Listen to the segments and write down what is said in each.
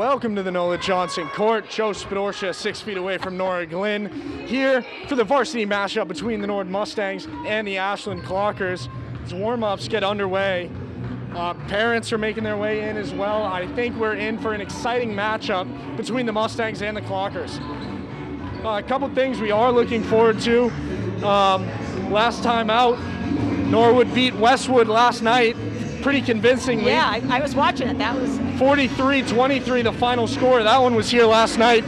welcome to the Nola Johnson Court. Joe Spadorsha 6 feet away from Nora Glynn here for the varsity matchup between the Nord Mustangs and the Ashland Clockers. As warm-ups get underway, parents are making their way in as well. I think we're in for an exciting matchup between the Mustangs and the Clockers. A couple things we are looking forward to. Last time out, Norwood beat Westwood last night pretty convincingly. Yeah, I was watching it. That was 43-23 the final score. That one was here last night.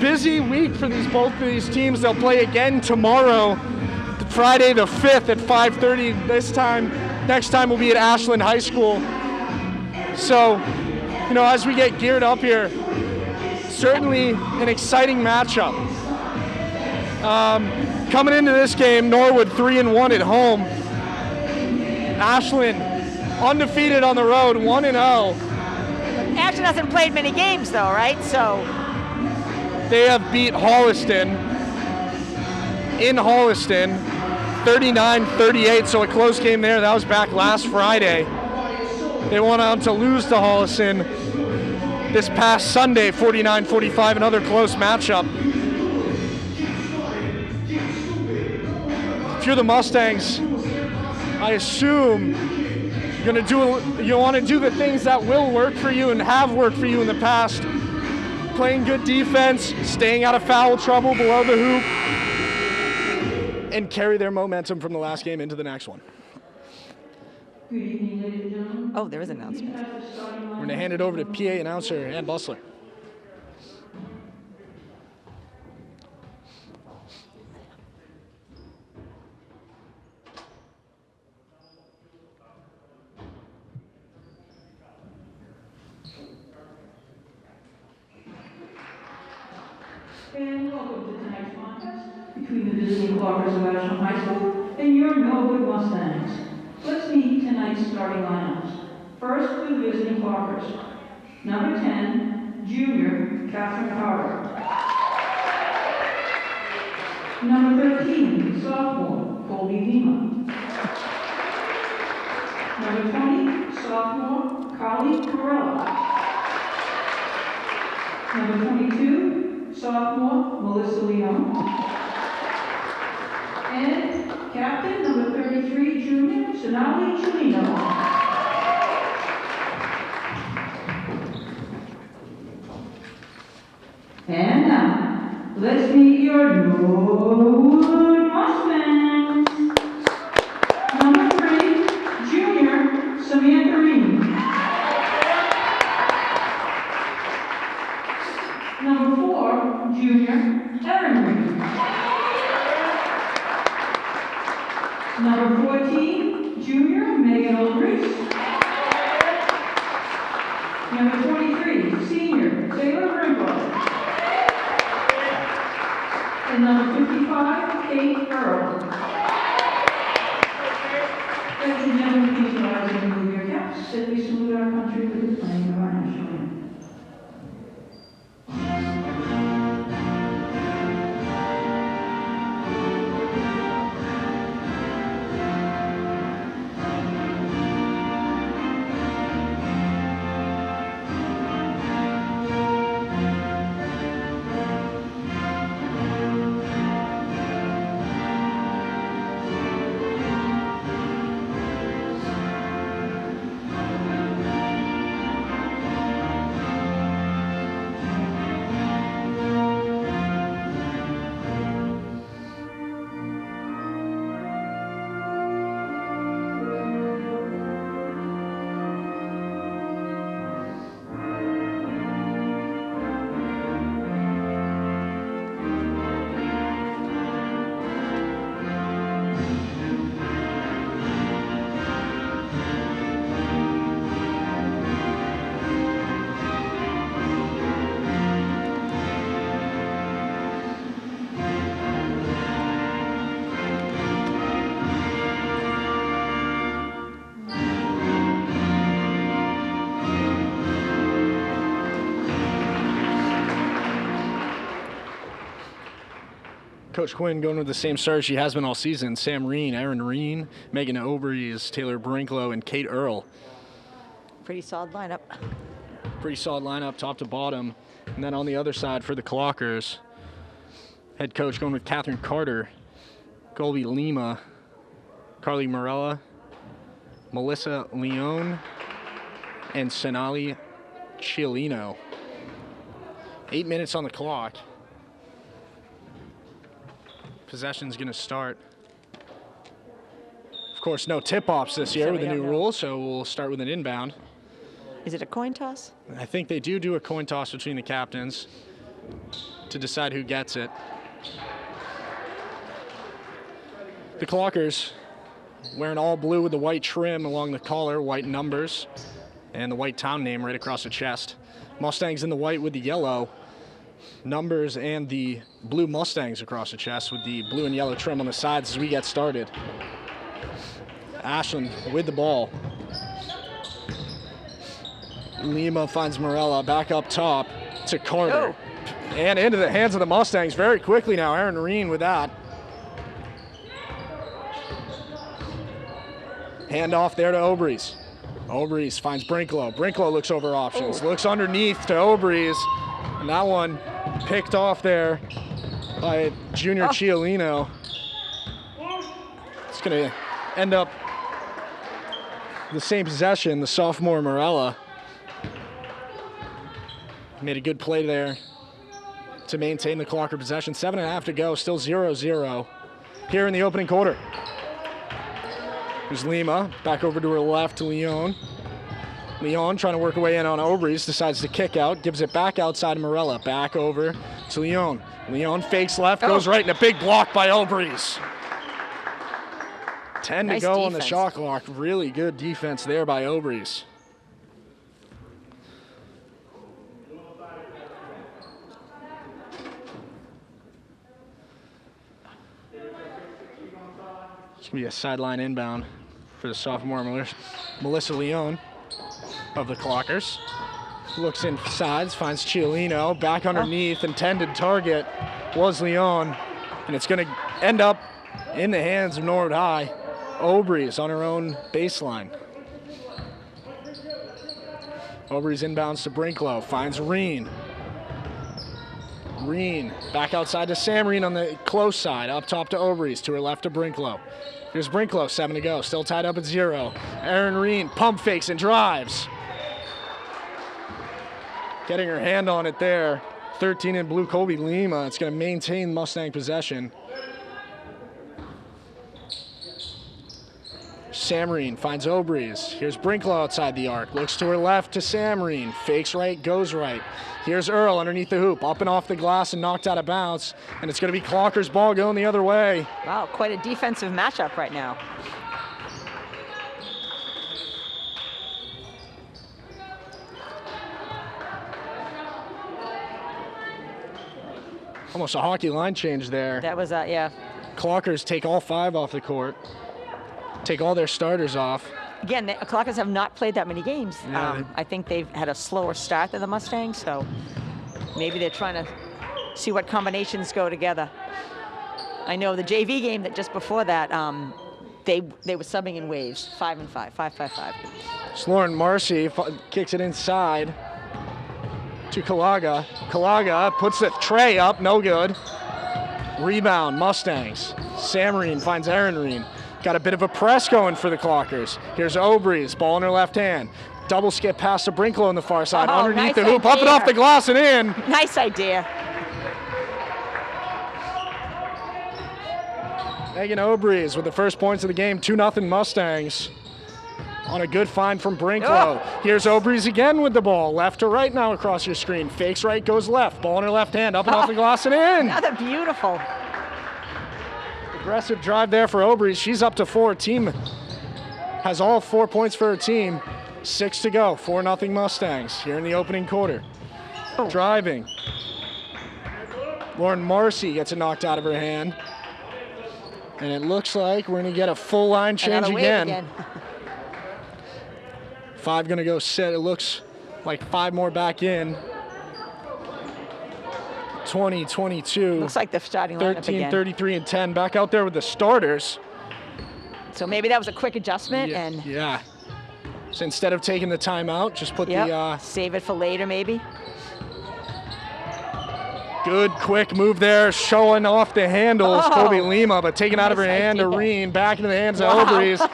Busy week for both of these teams. They'll play again tomorrow, Friday the 5th at 5:30. Next time will be at Ashland High School. So, as we get geared up here, certainly an exciting matchup. Coming into this game, Norwood 3-1 at home. Ashland undefeated on the road, 1-0. Ashland hasn't played many games though, right? So they have beat Holliston in Holliston 39-38, so a close game there. That was back last Friday. They went on to lose to Holliston this past Sunday, 49-45, another close matchup. If you're the Mustangs, I assume you want to do the things that will work for you and have worked for you in the past. Playing good defense, staying out of foul trouble below the hoop, and carry their momentum from the last game into the next one. Good evening, ladies and gentlemen. oh, there is an announcement. We're going to hand it over to PA announcer Ann Bustler. And welcome to tonight's contest between the visiting Clockers of Ashland High School and your Norwood Mustangs. Let's meet tonight's starting lineups. First, for the visiting Clockers. Number 10, junior Catherine Carter. Number 13, sophomore Colby Lima. Number 20, sophomore Carly Corella. Number 22, sophomore Melissa Leon. And captain number 33, junior Sonali Chilino. And now, let's meet your Norwood Mustangs. Number 3, junior Samantha Reed. Number 4, junior Erin Reed. Number 14, junior Megan Aldridge. Number 23, senior Taylor Brimble. And number 55, Kate Earl. Ladies and gentlemen, please rise and remove your caps as we salute our country with the playing of our national anthem. Coach Quinn going with the same start she has been all season. Sam Reen, Erin Reen, Megan Obrys, Taylor Brinklow, and Kate Earl. Pretty solid lineup. Pretty solid lineup, top to bottom. And then on the other side for the Clockers, head coach going with Catherine Carter, Colby Lima, Carly Morella, Melissa Leone, and Sonali Cialino. 8 minutes on the clock. Possession's going to start. Of course, no tip-offs this year with the new rule, so we'll start with an inbound. Is it a coin toss? I think they do a coin toss between the captains to decide who gets it. The Clockers wearing all blue with the white trim along the collar, white numbers, and the white town name right across the chest. Mustangs in the white with the yellow numbers and the blue Mustangs across the chest with the blue and yellow trim on the sides as we get started. Ashland with the ball. Lima finds Morella back up top to Carter. Oh. And into the hands of the Mustangs very quickly now. Aaron Reen with that. Hand off there to Obrys. Obrys finds Brinklow. Brinklow looks over options. Looks underneath to Obrys. And that one picked off there by Junior Cialino. It's going to end up the same possession, the sophomore Morella. Made a good play there to maintain the Clocker possession. 7.5 to go, still 0-0 here in the opening quarter. There's Lima, back over to her left to Leon. Leon trying to work her way in on Obrys, decides to kick out, gives it back outside of Morella. Back over to Leon. Leon fakes left, goes right, and a big block by Obrys. 10 to go on the shot clock. Really good defense there by Obrys. It's going to be a sideline inbound for the sophomore Melissa Leone of the Clockers. Looks inside, finds Cialino, back underneath, intended target was Leone, and it's going to end up in the hands of Norwood High. Obrys on her own baseline. Obrys inbounds to Brinklow, finds Reen. Reen back outside to Sam Reen on the close side, up top to Obrys, to her left to Brinklow. Here's Brinklow, 7 to go, still tied up at 0. Aaron Reen pump fakes and drives. Getting her hand on it there. 13 in blue, Colby Lima. It's going to maintain Mustang possession. Samreen finds Obrys. Here's Brinklow outside the arc. Looks to her left to Samreen. Fakes right, goes right. Here's Earl underneath the hoop. Up and off the glass and knocked out of bounds. And it's going to be Clocker's ball going the other way. Wow, quite a defensive matchup right now. Almost a hockey line change there. That was, yeah. Clockers take all 5 off the court. Take all their starters off. Again, the Clockers have not played that many games. Yeah, I think they've had a slower start than the Mustangs, so maybe they're trying to see what combinations go together. I know the JV game that just before that, they were subbing in waves, 5 and 5, 5-5-5. It's Lauren Marcy kicks it inside to Kalaga. Kalaga puts the tray up, no good. Rebound, Mustangs. Samreen finds Aaron Reen. Got a bit of a press going for the Clockers. Here's Obrys, ball in her left hand. Double skip pass to Brinklow on the far side. Underneath the hoop, up and off the glass and in. Nice idea. Megan Obrys with the first points of the game, 2-0 Mustangs. On a good find from Brinklow. Here's Obrys again with the ball. Left to right now across your screen. Fakes right, goes left. Ball in her left hand, up and off the glass and in. Another beautiful. Aggressive drive there for Obrys. She's up to 4. Team has all 4 points for her team. 6 to go. 4-0 Mustangs here in the opening quarter. Driving. Lauren Marcy gets it knocked out of her hand. And it looks like we're going to get a full line change again. 5 going to go set. It looks like 5 more back in. 20, 22. Looks like the starting lineup 13, again. 33, and 10. Back out there with the starters. So maybe that was a quick adjustment. Yeah. So instead of taking the timeout, just put the save it for later, maybe. good quick move there, showing off the handles. Colby Lima, but taken out of her hand to Reen, back into the hands of Obrys.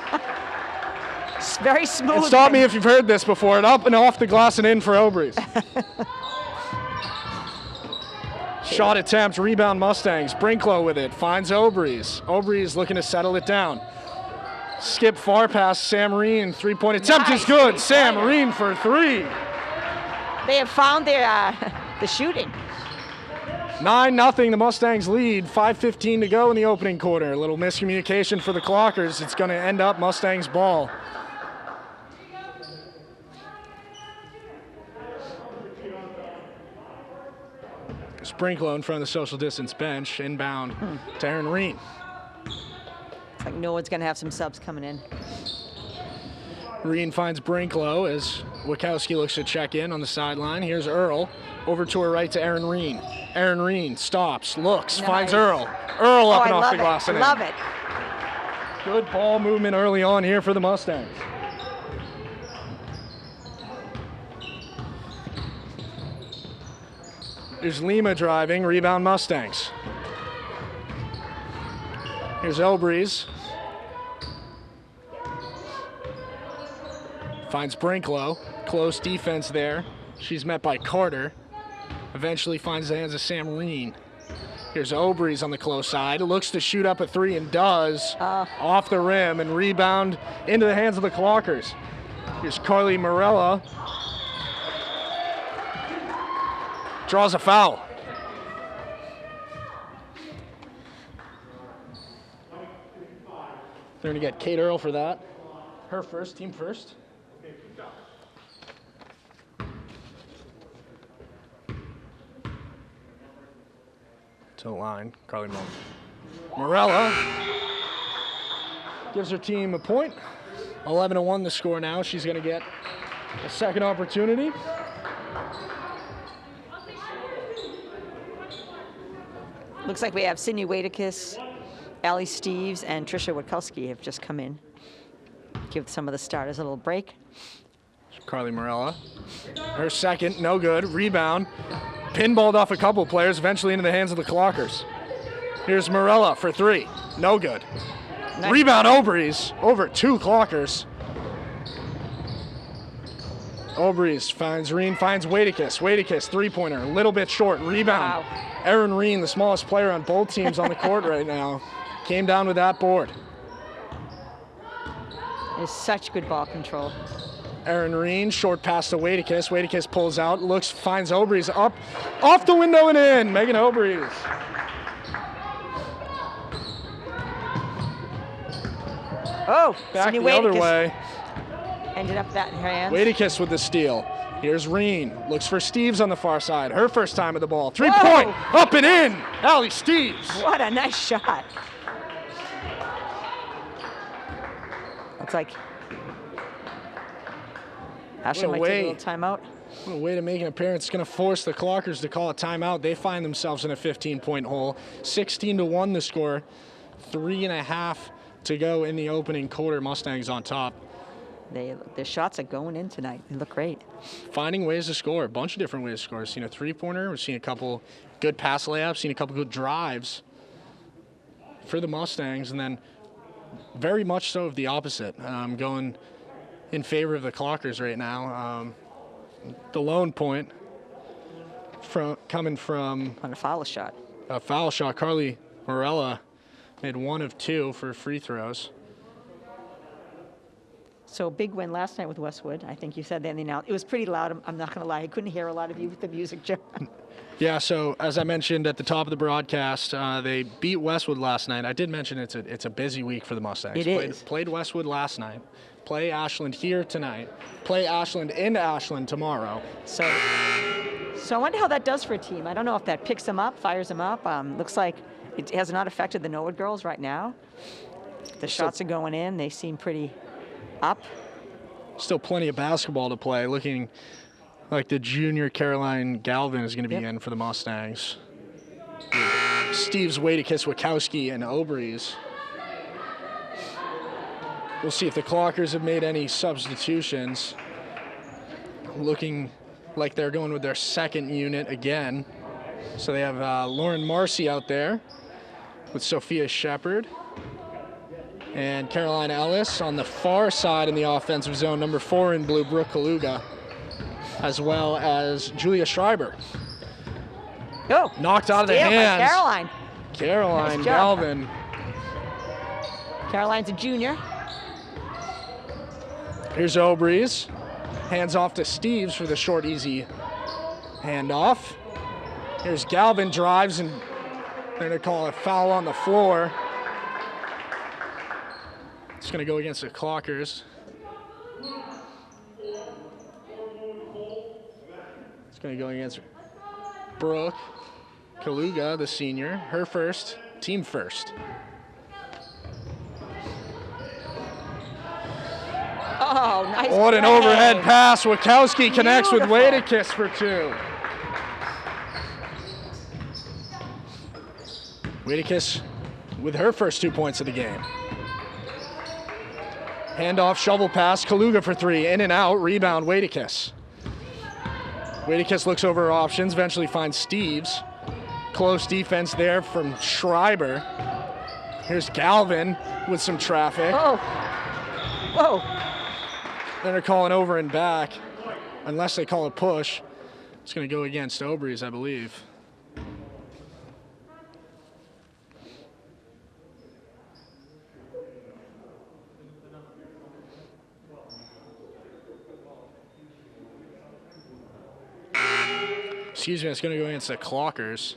It's very smooth. And stop me if you've heard this before. And up and off the glass and in for Obrys. Shot attempt, rebound Mustangs. Brinklow with it, finds Obrys. Obrys looking to settle it down. Skip far past Sam Reen. Three-point attempt is good. Sam Reen for three. They have found their the shooting. 9-0, the Mustangs lead. 5:15 to go in the opening quarter. A little miscommunication for the Clockers. It's going to end up Mustangs ball. Sprinkler in front of the social distance bench, inbound to Aaron Reen. It's like no one's going to have some subs coming in. Reen finds Brinklow as Wachowski looks to check in on the sideline. Here's Earl. Over to her right to Aaron Reen. Aaron Reen stops, looks, finds Earl. Earl up and off the glass and in. Love it. Good ball movement early on here for the Mustangs. There's Lima driving, rebound Mustangs. Here's Obrys. Finds Brinklow. Close defense there. She's met by Carter. Eventually finds the hands of Sam Reen. Here's Obrys on the close side. Looks to shoot up a three and does. Off the rim and rebound into the hands of the Clockers. Here's Carly Morella. Draws a foul. They're going to get Kate Earl for that. Her first, team first. To the line, Carly Morella gives her team a point. 11-1 the score now. She's going to get a second opportunity. Looks like we have Sydney Wadekiss, Allie Steves, and Trisha Wachowski have just come in. Give some of the starters a little break. Carly Morella. Her second, no good. Rebound. Pinballed off a couple players, eventually into the hands of the Clockers. Here's Morella for three. No good. Nice. Rebound Obrys over two Clockers. Obrys finds Reen, finds Wadekiss. Wadekiss, three-pointer, a little bit short. Rebound. Wow. Aaron Reen, the smallest player on both teams on the court right now, came down with that board. It's such good ball control. Aaron Reen, short pass to Wadekiss. Wadekiss pulls out, looks, finds Obrys up, off the window and in. Megan Obrys. Oh, back the other way. Ended up that in her hands. Wadekiss with the steal. Here's Reen, looks for Steves on the far side. Her first time at the ball. Three-point, up and in. Allie Steves. What a nice shot. Looks like Ashland might take a little timeout. What a way to make an appearance. It's going to force the Clockers to call a timeout. They find themselves in a 15-point hole. 16-1 the score. 3.5 to go in the opening quarter. Mustangs on top. Their shots are going in tonight. They look great. Finding ways to score. A bunch of different ways to score. We've seen a three-pointer. We've seen a couple good pass layups. Seen a couple good drives for the Mustangs. And then very much so of the opposite. Going in favor of the Clockers right now. The lone point coming from on a foul shot. A foul shot. Carly Morella made 1 of 2 for free throws. So big win last night with Westwood. I think you said that in the announcement. It was pretty loud. I'm not going to lie. I couldn't hear a lot of you with the music, Joe. Yeah, so as I mentioned at the top of the broadcast, they beat Westwood last night. I did mention it's a busy week for the Mustangs. It is. Played Westwood last night. Play Ashland here tonight. Play Ashland in Ashland tomorrow. So I wonder how that does for a team. I don't know if that picks them up, fires them up. Looks like it has not affected the Norwood girls right now. The shots are going in. They seem pretty up. Still plenty of basketball to play. Looking like the junior Caroline Galvin is going to be in for the Mustangs. Steves, Wadekiss, Wachowski, and Obrys. We'll see if the Clockers have made any substitutions. Looking like they're going with their second unit again. So they have Lauren Marcy out there with Sophia Shepard. And Caroline Ellis on the far side in the offensive zone, number 4 in blue, Brooke Kaluga, as well as Julia Schreiber. Oh, knocked out of the steal by hands. Caroline. Caroline Nice job. Galvin. Caroline's a junior. Here's Obrys. Hands off to Steves for the short, easy handoff. Here's Galvin, drives, and they're going to call a foul on the floor. It's going to go against the Clockers. It's going to go against Brooke Kaluga, the senior. Her first, team first. Oh, nice. What an play. overhead pass. Wachowski connects with Beautiful. Wadekiss for 2. Wadekiss with her first 2 points of the game. Handoff, shovel pass, Kaluga for 3. In and out, rebound, Wadekiss. Wadekiss looks over her options, eventually finds Steves. Close defense there from Schreiber. Here's Galvin with some traffic. Oh. Whoa. Then they're calling over and back, unless they call a push. It's going to go against Obrys, I believe. Excuse me, it's going to go against the Clockers.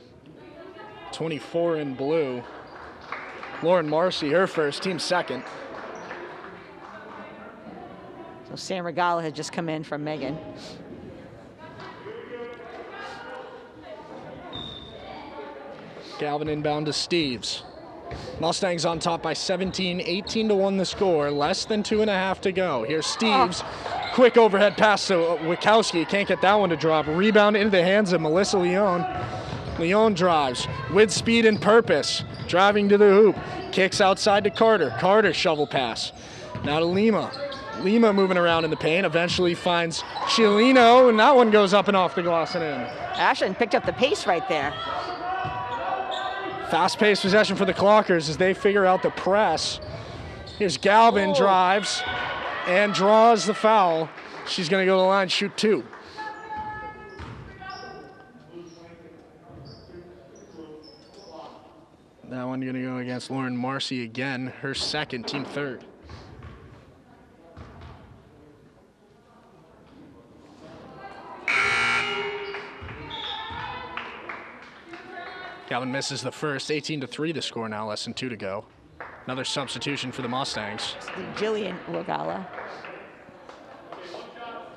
24 in blue. Lauren Marcy, her first, team second. So Sam Regala has just come in from Megan. Galvin inbound to Steves. Mustangs on top by 17, 18-1 the score, less than 2.5 to go. Here's Steves, quick overhead pass to Wachowski, can't get that one to drop. Rebound into the hands of Melissa Leon. Leon drives with speed and purpose, driving to the hoop, kicks outside to Carter. Carter shovel pass, now to Lima. Lima moving around in the paint, eventually finds Chilino, and that one goes up and off the glass and in. Ashland picked up the pace right there. Fast-paced possession for the Clockers as they figure out the press. Here's Galvin, drives and draws the foul. She's going to go to the line, shoot 2. That one going to go against Lauren Marcy again, her second, team third. Galvin misses the first, 18-3 the score now, less than 2 to go. Another substitution for the Mustangs. Jillian Regala.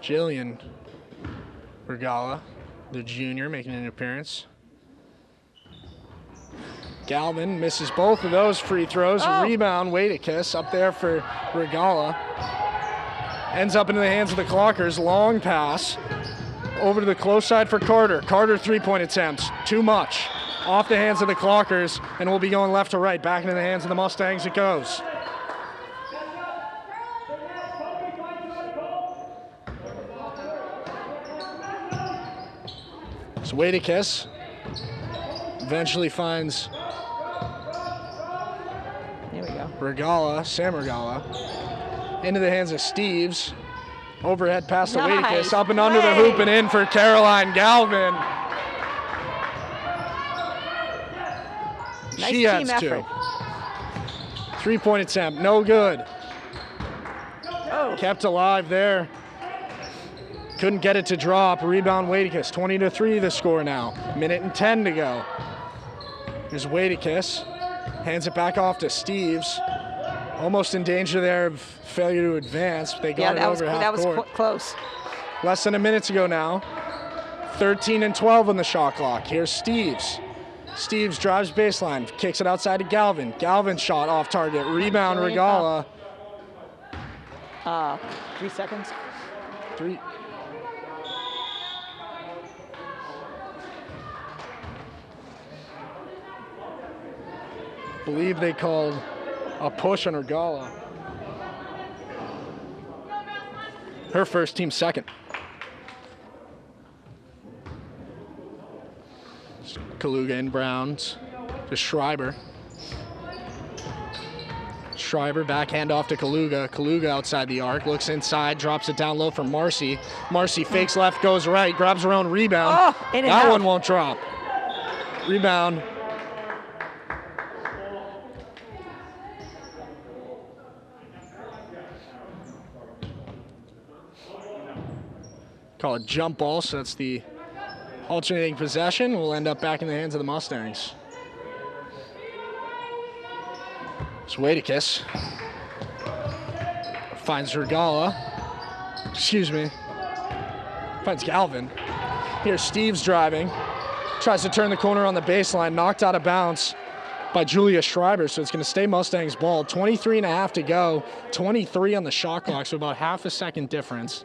Jillian Regala, the junior, making an appearance. Galvin misses both of those free throws. Rebound, Wadekiss up there for Regala. Ends up into the hands of the Clockers. Long pass over to the close side for Carter. Carter 3-point attempts, too much. Off the hands of the Clockers, and we'll be going left to right. Back into the hands of the Mustangs it goes. So Wadekiss eventually finds There we go. Regala, Sam Regala, into the hands of Steves. Overhead pass to Nice Wadekiss, up and under the play. hoop and in for Caroline Galvin. Nice She team adds 2. effort. 3-point attempt, no good. Oh. Kept alive there. Couldn't get it to drop. Rebound Wadekiss, 20-3 the score now. 1:10 to go. Here's Wadekiss. Hands it back off to Steves. Almost in danger there of failure to advance. They got it over half court. That was close. Less than a minute to go now. 13-12 on the shot clock. Here's Steves. Steves drives baseline, kicks it outside to Galvin. Galvin shot off target. Rebound Regala. 3 seconds. 3. Believe they called a push on Regala. Her first, team second. Kaluga inbounds to Schreiber. Schreiber backhand off to Kaluga. Kaluga outside the arc, looks inside, drops it down low for Marcy. Marcy fakes left, goes right, grabs her own rebound. Oh, in and that out. one won't drop. Rebound. Call it jump ball, so that's the alternating possession. Will end up back in the hands of the Mustangs. Swadekiss finds Regala. Excuse me. Finds Galvin. Here's Steve's driving. Tries to turn the corner on the baseline. Knocked out of bounds by Julia Schreiber. So it's going to stay Mustangs ball. 23 and a half to go. 23 on the shot clock. So about half a second difference.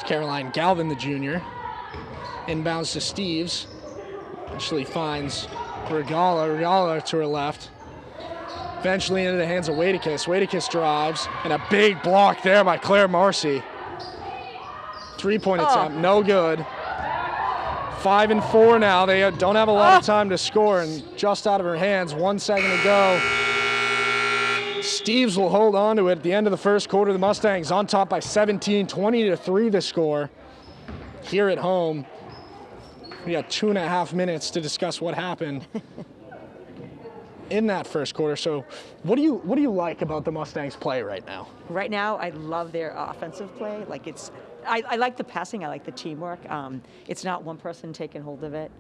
Caroline Galvin, the junior. Inbounds to Steves. Actually finds Regala. Regala to her left. Eventually into the hands of Wadekiss. Wadekiss drives. And a big block there by Claire Marcy. 3-point attempt. No good. 5 and 4 now. They don't have a lot of time to score. And just out of her hands. 1 second to go. Steves will hold on to it at the end of the first quarter. The Mustangs on top by 17, 20-3 the score. Here at home, we got 2.5 minutes to discuss what happened in that first quarter. So what do you like about the Mustangs play right now? Right now, I love their offensive play. Like I like the passing, I like the teamwork. It's not one person taking hold of it.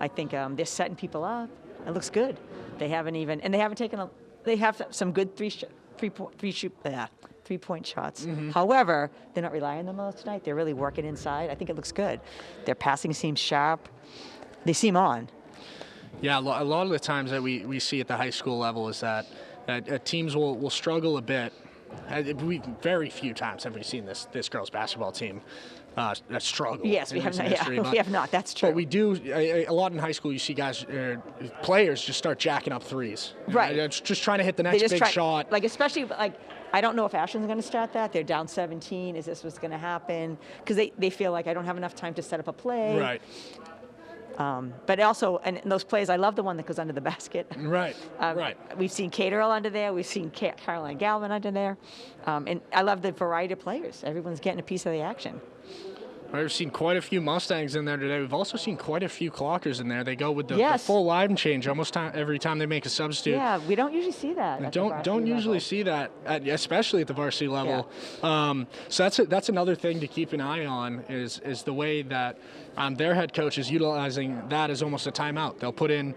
I think they're setting people up. It looks good. They haven't taken they have some good three-point shots. However, they're not relying on them tonight. They're really working inside. I think it looks good. Their passing seems sharp. They seem on. Yeah, a lot of the times that we see at the high school level is that teams will struggle a bit. Very few times have we seen this girls basketball team struggle. Yes, we have not. Yeah, we have not. That's true. But we do a lot in high school. You see players just start jacking up threes. Right. Just trying to hit the next big shot. Like especially I don't know if Ashland's going to start that. They're down 17. Is this what's going to happen? Because they feel like I don't have enough time to set up a play. Right. But also, and those plays, I love the one that goes under the basket. Right, right. We've seen Kate Earl under there. We've seen Caroline Galvin under there. And I love the variety of players. Everyone's getting a piece of the action. We've seen quite a few Mustangs in there today. We've also seen quite a few Clockers in there. They go with the full line change almost every time they make a substitute. Yeah, we don't usually see that. Don't usually see that, especially at the varsity level. Yeah. So that's another thing to keep an eye on is the way that their head coach is utilizing that as almost a timeout. They'll put in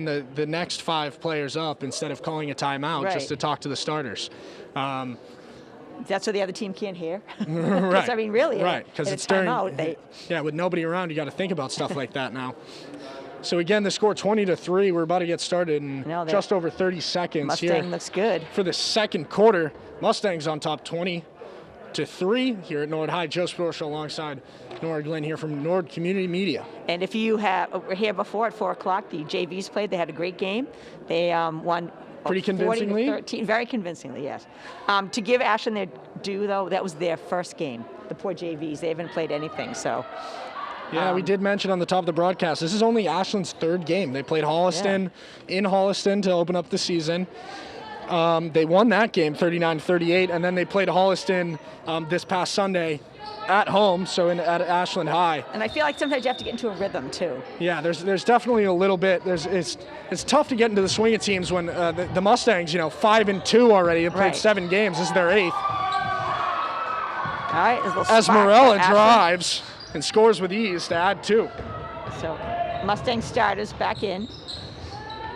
the next 5 players up instead of calling a timeout just to talk to the starters. That's so the other team can't hear. Right. I mean, really. Right, because it's during. With nobody around, you got to think about stuff like that now. So again, the score 20-3. We're about to get started in just over 30 seconds. Mustang looks good for the second quarter. Mustangs on top 20-3 here at Nord High. Joe Spilsha alongside Nora Glenn here from Nord Community Media. And if you were here before at 4 o'clock, the JVs played. They had a great game. They won. Pretty convincingly? 40-13, very convincingly, yes. To give Ashland their due, though, that was their first game. The poor JVs, they haven't played anything, so. Yeah, we did mention on the top of the broadcast, this is only Ashland's 3rd game. They played Holliston in Holliston to open up the season. They won that game 39-38, and then they played Holliston this past Sunday at home, so at Ashland High. And I feel like sometimes you have to get into a rhythm too. Yeah, there's definitely a little bit. It's tough to get into the swing of teams when the Mustangs, 5-2 already. Have played 7 games. This is their 8th. All right, Esmerella drives and scores with ease to add 2. So Mustang starters back in.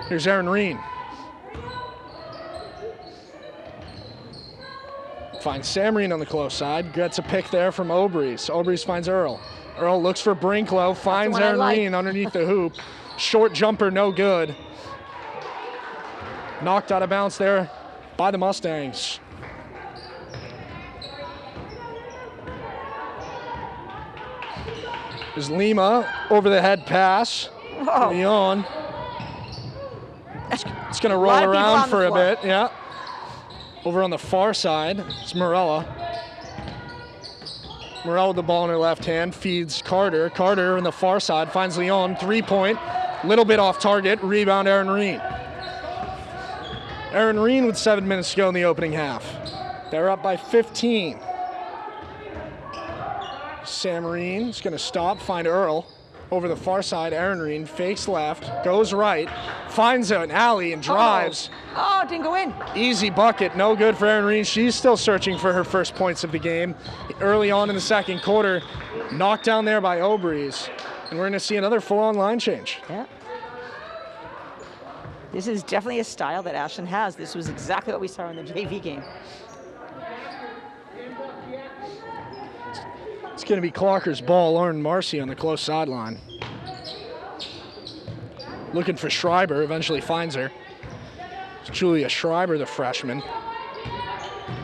Here's Erin Reen. Finds Sam Reen on the close side. Gets a pick there from Obrys. Obrys finds Earl. Earl looks for Brinklow. Finds Erin Reen underneath the hoop. Short jumper, no good. Knocked out of bounds there by the Mustangs. There's Lima over the head pass. Leon going to roll around for a bit. Yeah. Over on the far side, it's Morella. Morella with the ball in her left hand, feeds Carter. Carter on the far side finds Leon, 3-point, little bit off target, rebound Erin Reen. Erin Reen with 7 minutes to go in the opening half. They're up by 15. Sam Reen is going to stop, find Earl. Over the far side, Erin Reen fakes left, goes right, finds an alley and drives. Oh, didn't go in. Easy bucket, no good for Erin Reen. She's still searching for her first points of the game. Early on in the second quarter, knocked down there by Obrys. And we're going to see another full-on line change. Yeah. This is definitely a style that Ashland has. This was exactly what we saw in the JV game. It's going to be Clocker's ball. Lauren Marcy on the close sideline. Looking for Schreiber, eventually finds her. It's Julia Schreiber, the freshman.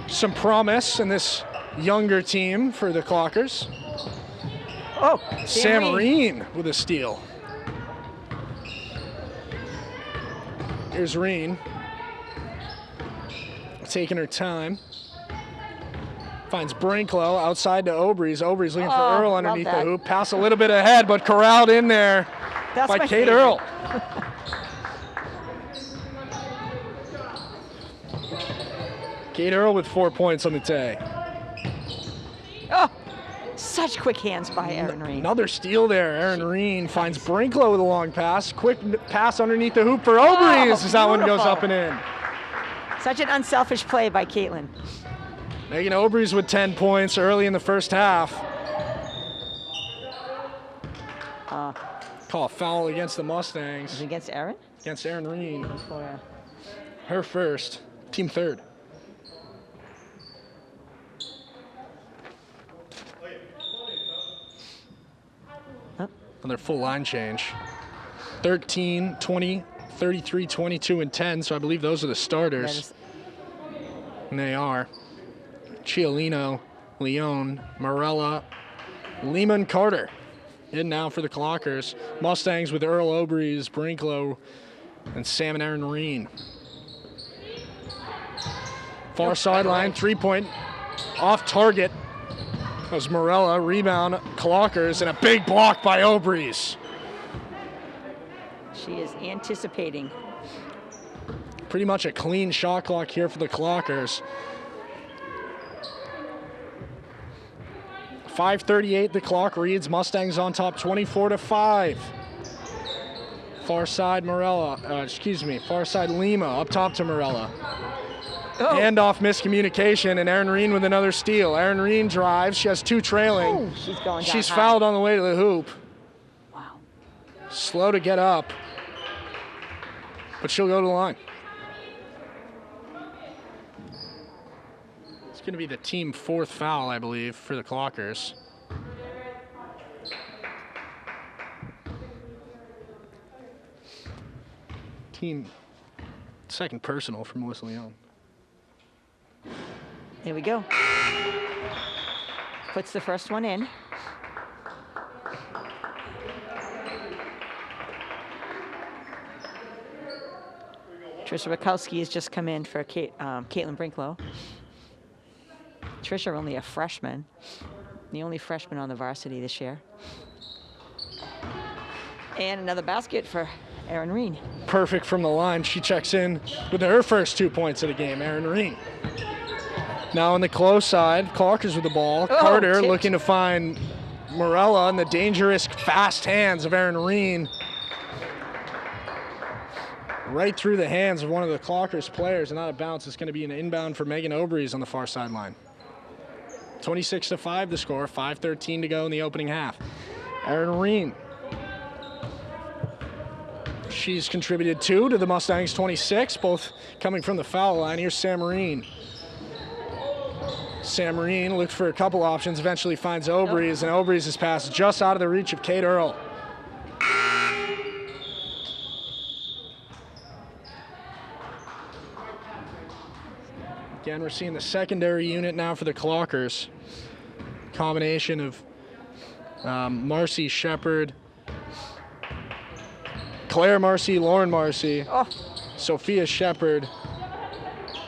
Some promise in this younger team for the Clockers. Oh, Sam Reen with a steal. Here's Reen. Taking her time. Finds Brinklow outside to Obrys. Obrys looking for Earl underneath the hoop. Pass a little bit ahead, but corralled in there by Kate Earl. Kate Earl with 4 points on the day. Oh, such quick hands by Erin Reen. Another steal there. Erin Reen finds Brinklow with a long pass. Quick pass underneath the hoop for Obrys as that one goes up and in. Such an unselfish play by Caitlin. Megan Obrys with 10 points early in the first half. Call a foul against the Mustangs. Is it against Erin? Against Erin Reen. Her first, team third. Another full line change. 13, 20, 33, 22, and 10, so I believe those are the starters. And they are Cialino, Leon, Morella, Lehman, Carter. In now for the Clockers. Mustangs with Earl Obrys, Brinklow, and Sam and Erin Reen. Far sideline, 3-point, off target. That was Morella, rebound, Clockers, and a big block by Obrys. She is anticipating. Pretty much a clean shot clock here for the Clockers. 5:38 the clock reads. Mustangs on top 24-5. Far side far side Lima up top to Morella. Handoff miscommunication, and Erin Reen with another steal. Erin Reen drives. She has two trailing. Oh, she's going down She's high. fouled on the way to the hoop. Wow. Slow to get up, but she'll go to the line. It's going to be the team fourth foul, I believe, for the Clockers. Team second personal for Melissa Leon. Here we go. Puts the first one in. Trisha Bukowski has just come in for Caitlin Brinklow. Trisha only a freshman, the only freshman on the varsity this year. And another basket for Erin Reen. Perfect from the line. She checks in with her first 2 points of the game, Erin Reen. Now on the close side, Clockers with the ball. Carter tipped. looking to find Morella in the dangerous fast hands of Erin Reen. Right through the hands of one of the Clockers players and out of bounds. It's going to be an inbound for Megan Obrys on the far sideline. 26-5 the score, 5:13 to go in the opening half. Erin Reen. She's contributed 2 to the Mustangs' 26, both coming from the foul line. Here's Sam Reen. Sam Reen looked for a couple options, eventually finds Obrys, and Obrys is passed just out of the reach of Kate Earl. Again, we're seeing the secondary unit now for the Clockers. Combination of Marcy Shepard, Claire Marcy, Lauren Marcy, Sophia Shepard,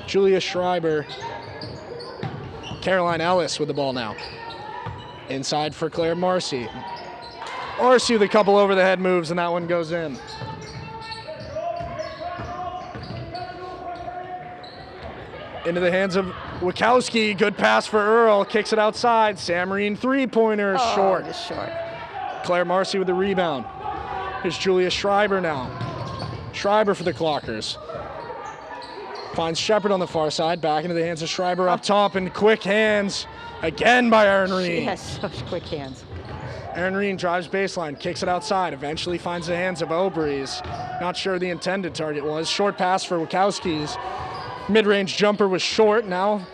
Julia Schreiber, Caroline Ellis with the ball now. Inside for Claire Marcy. Marcy with a couple over the head moves, and that one goes in. Into the hands of Wachowski. Good pass for Earl. Kicks it outside. Sam Marine three-pointer. Short. Just short. Claire Marcy with the rebound. Here's Julia Schreiber now. Schreiber for the Clockers. Finds Shepard on the far side. Back into the hands of Schreiber up top, and quick hands again by Erin Reen. She has such quick hands. Erin Reen drives baseline, kicks it outside, eventually finds the hands of Obrys. Not sure the intended target was. Short pass for Wachowski's. Mid-range jumper was short. Now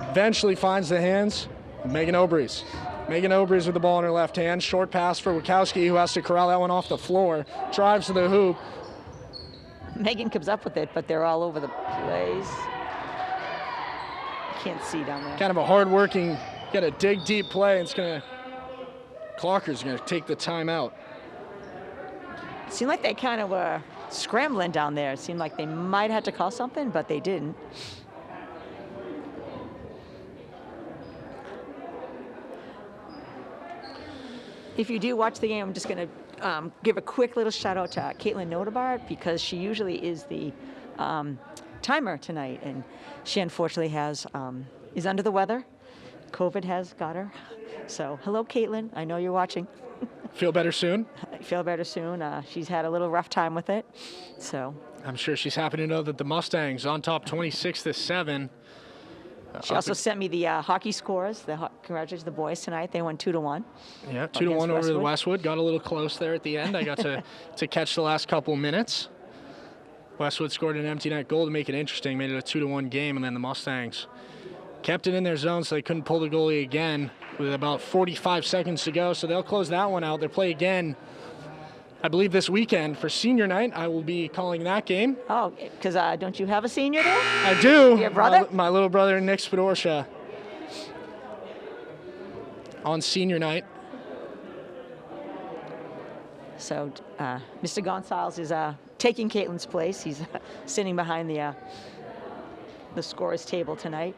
eventually finds the hands of Megan Obrys. Megan Obrys with the ball in her left hand. Short pass for Wachowski, who has to corral that one off the floor. Drives to the hoop. Megan comes up with it, but they're all over the place. Can't see down there. Kind of a hard-working, got to dig deep play, and it's going to, Clockers are going to take the timeout. It seemed like they kind of were scrambling down there. It seemed like they might have to call something, but they didn't. If you do watch the game, I'm just going to give a quick little shout out to Caitlin Nodebart, because she usually is the timer tonight, and she unfortunately is under the weather. COVID has got her. So hello, Caitlin. I know you're watching. Feel better soon? Feel better soon. She's had a little rough time with it. So I'm sure she's happy to know that the Mustangs on top 26-7. She also sent me the hockey scores. Congratulations to the boys tonight. They won 2-1. Yeah, 2-1 over the Westwood. Got a little close there at the end. I got to catch the last couple minutes. Westwood scored an empty net goal to make it interesting, made it a 2-1 game, and then the Mustangs kept it in their zone so they couldn't pull the goalie again with about 45 seconds to go. So they'll close that one out. They'll play again, I believe, this weekend for senior night. I will be calling that game. Oh, because don't you have a senior there? I do. Your brother? My little brother, Nick Spadorsha, on senior night. So Mr. Gonzalez is taking Caitlin's place. He's sitting behind the scorers table tonight.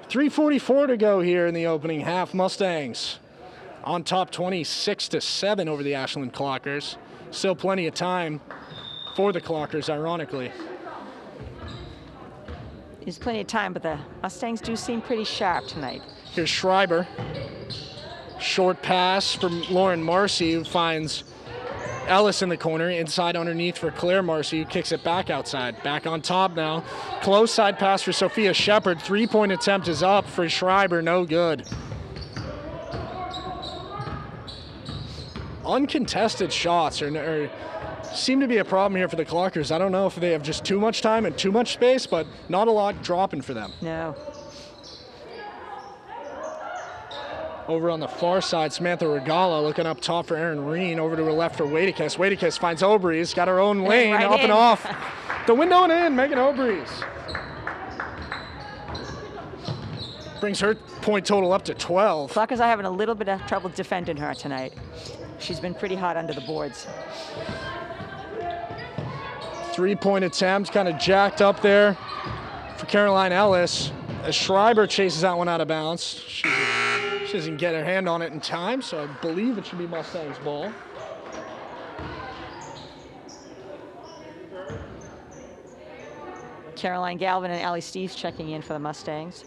.344 to go here in the opening half. Mustangs on top 26-7 over the Ashland Clockers. Still plenty of time for the Clockers, ironically. There's plenty of time, but the Mustangs do seem pretty sharp tonight. Here's Schreiber. Short pass from Lauren Marcy, who finds Ellis in the corner. Inside underneath for Claire Marcy, who kicks it back outside. Back on top now. Close side pass for Sophia Shepard. Three-point attempt is up for Schreiber. No good. Uncontested shots seem to be a problem here for the Clockers. I don't know if they have just too much time and too much space, but not a lot dropping for them. No. Over on the far side, Samantha Regala looking up top for Erin Reen. Over to her left for Wadicus. Wadicus finds Obrys, got her own lane, right up in. and off. The window and in, Megan Obrys. Brings her point total up to 12. Clockers are having a little bit of trouble defending her tonight. She's been pretty hot under the boards. Three-point attempt, kind of jacked up there for Caroline Ellis. As Schreiber chases that one out of bounds. She doesn't get her hand on it in time, so I believe it should be Mustangs' ball. Caroline Galvin and Allie Steves checking in for the Mustangs.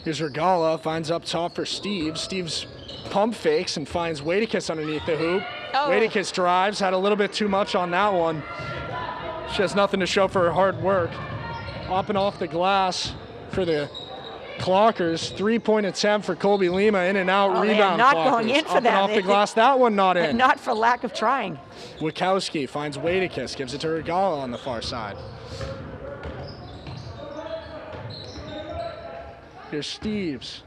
Here's Regala, finds up top for Steve. Steve's pump fakes and finds Wadicus underneath the hoop. Oh. Wadicus drives, had a little bit too much on that one. She has nothing to show for her hard work. Up and off the glass for the Clockers. Three-point attempt for Colby Lima, in and out, rebound. Not Clockers. going in for Up that. and off the glass, that one not in. Not for lack of trying. Wachowski finds Wadicus, gives it to Regala on the far side. Here's Steves.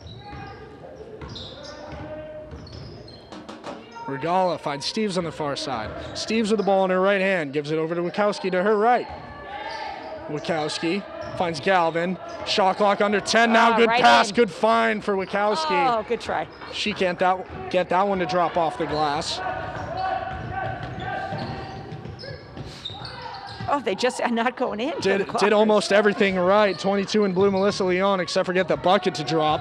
Regala finds Steves on the far side. Steves with the ball in her right hand, gives it over to Wachowski to her right. Wachowski finds Galvin. Shot clock under 10 now. Good right pass, in. good find for Wachowski. Oh, good try. She can't get that one to drop off the glass. Oh, they just are not going in. Did almost everything right. 22 in blue, Melissa Leon, except for get the bucket to drop.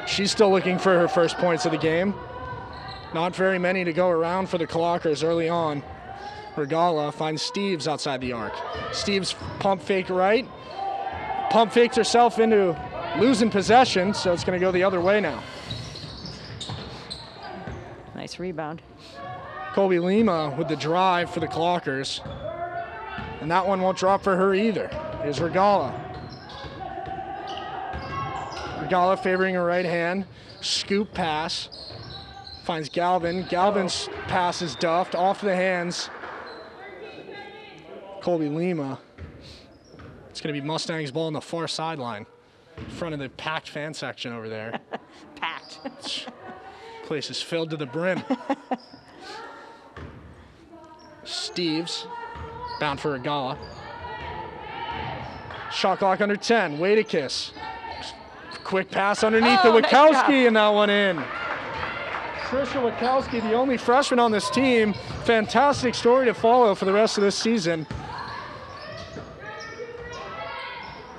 She's still looking for her first points of the game. Not very many to go around for the Clockers early on. Regala finds Steves outside the arc. Steves pump fake right. Pump faked herself into losing possession, so it's going to go the other way now. Nice rebound. Colby Lima with the drive for the Clockers. And that one won't drop for her either. Here's Regala. Regala favoring her right hand. Scoop pass. Finds Galvin. Galvin's pass is duffed off the hands. Colby Lima. It's going to be Mustangs ball on the far sideline. In front of the packed fan section over there. Packed. Place is filled to the brim. Steves, bound for Regala. Shot clock under 10, way to kiss. Quick pass underneath to Wachowski, and that one in. Trisha Wachowski, the only freshman on this team. Fantastic story to follow for the rest of this season.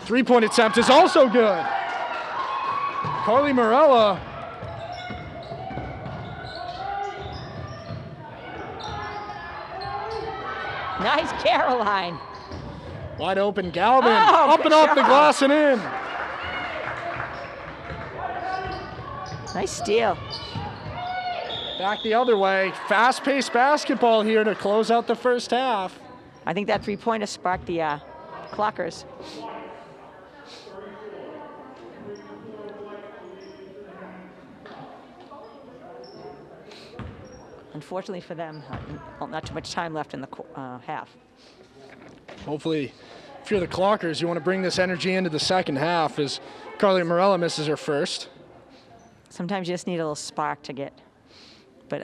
Three-point attempt is also good. Carly Morella. Nice, Caroline. Wide open, Galvin. Oh, up and off the glass and in. Nice steal. Back the other way. Fast-paced basketball here to close out the first half. I think that three-pointer sparked the Clockers. Unfortunately for them, not too much time left in the half. Hopefully, if you're the Clockers, you want to bring this energy into the second half as Carly Morella misses her first. Sometimes you just need a little spark to get, but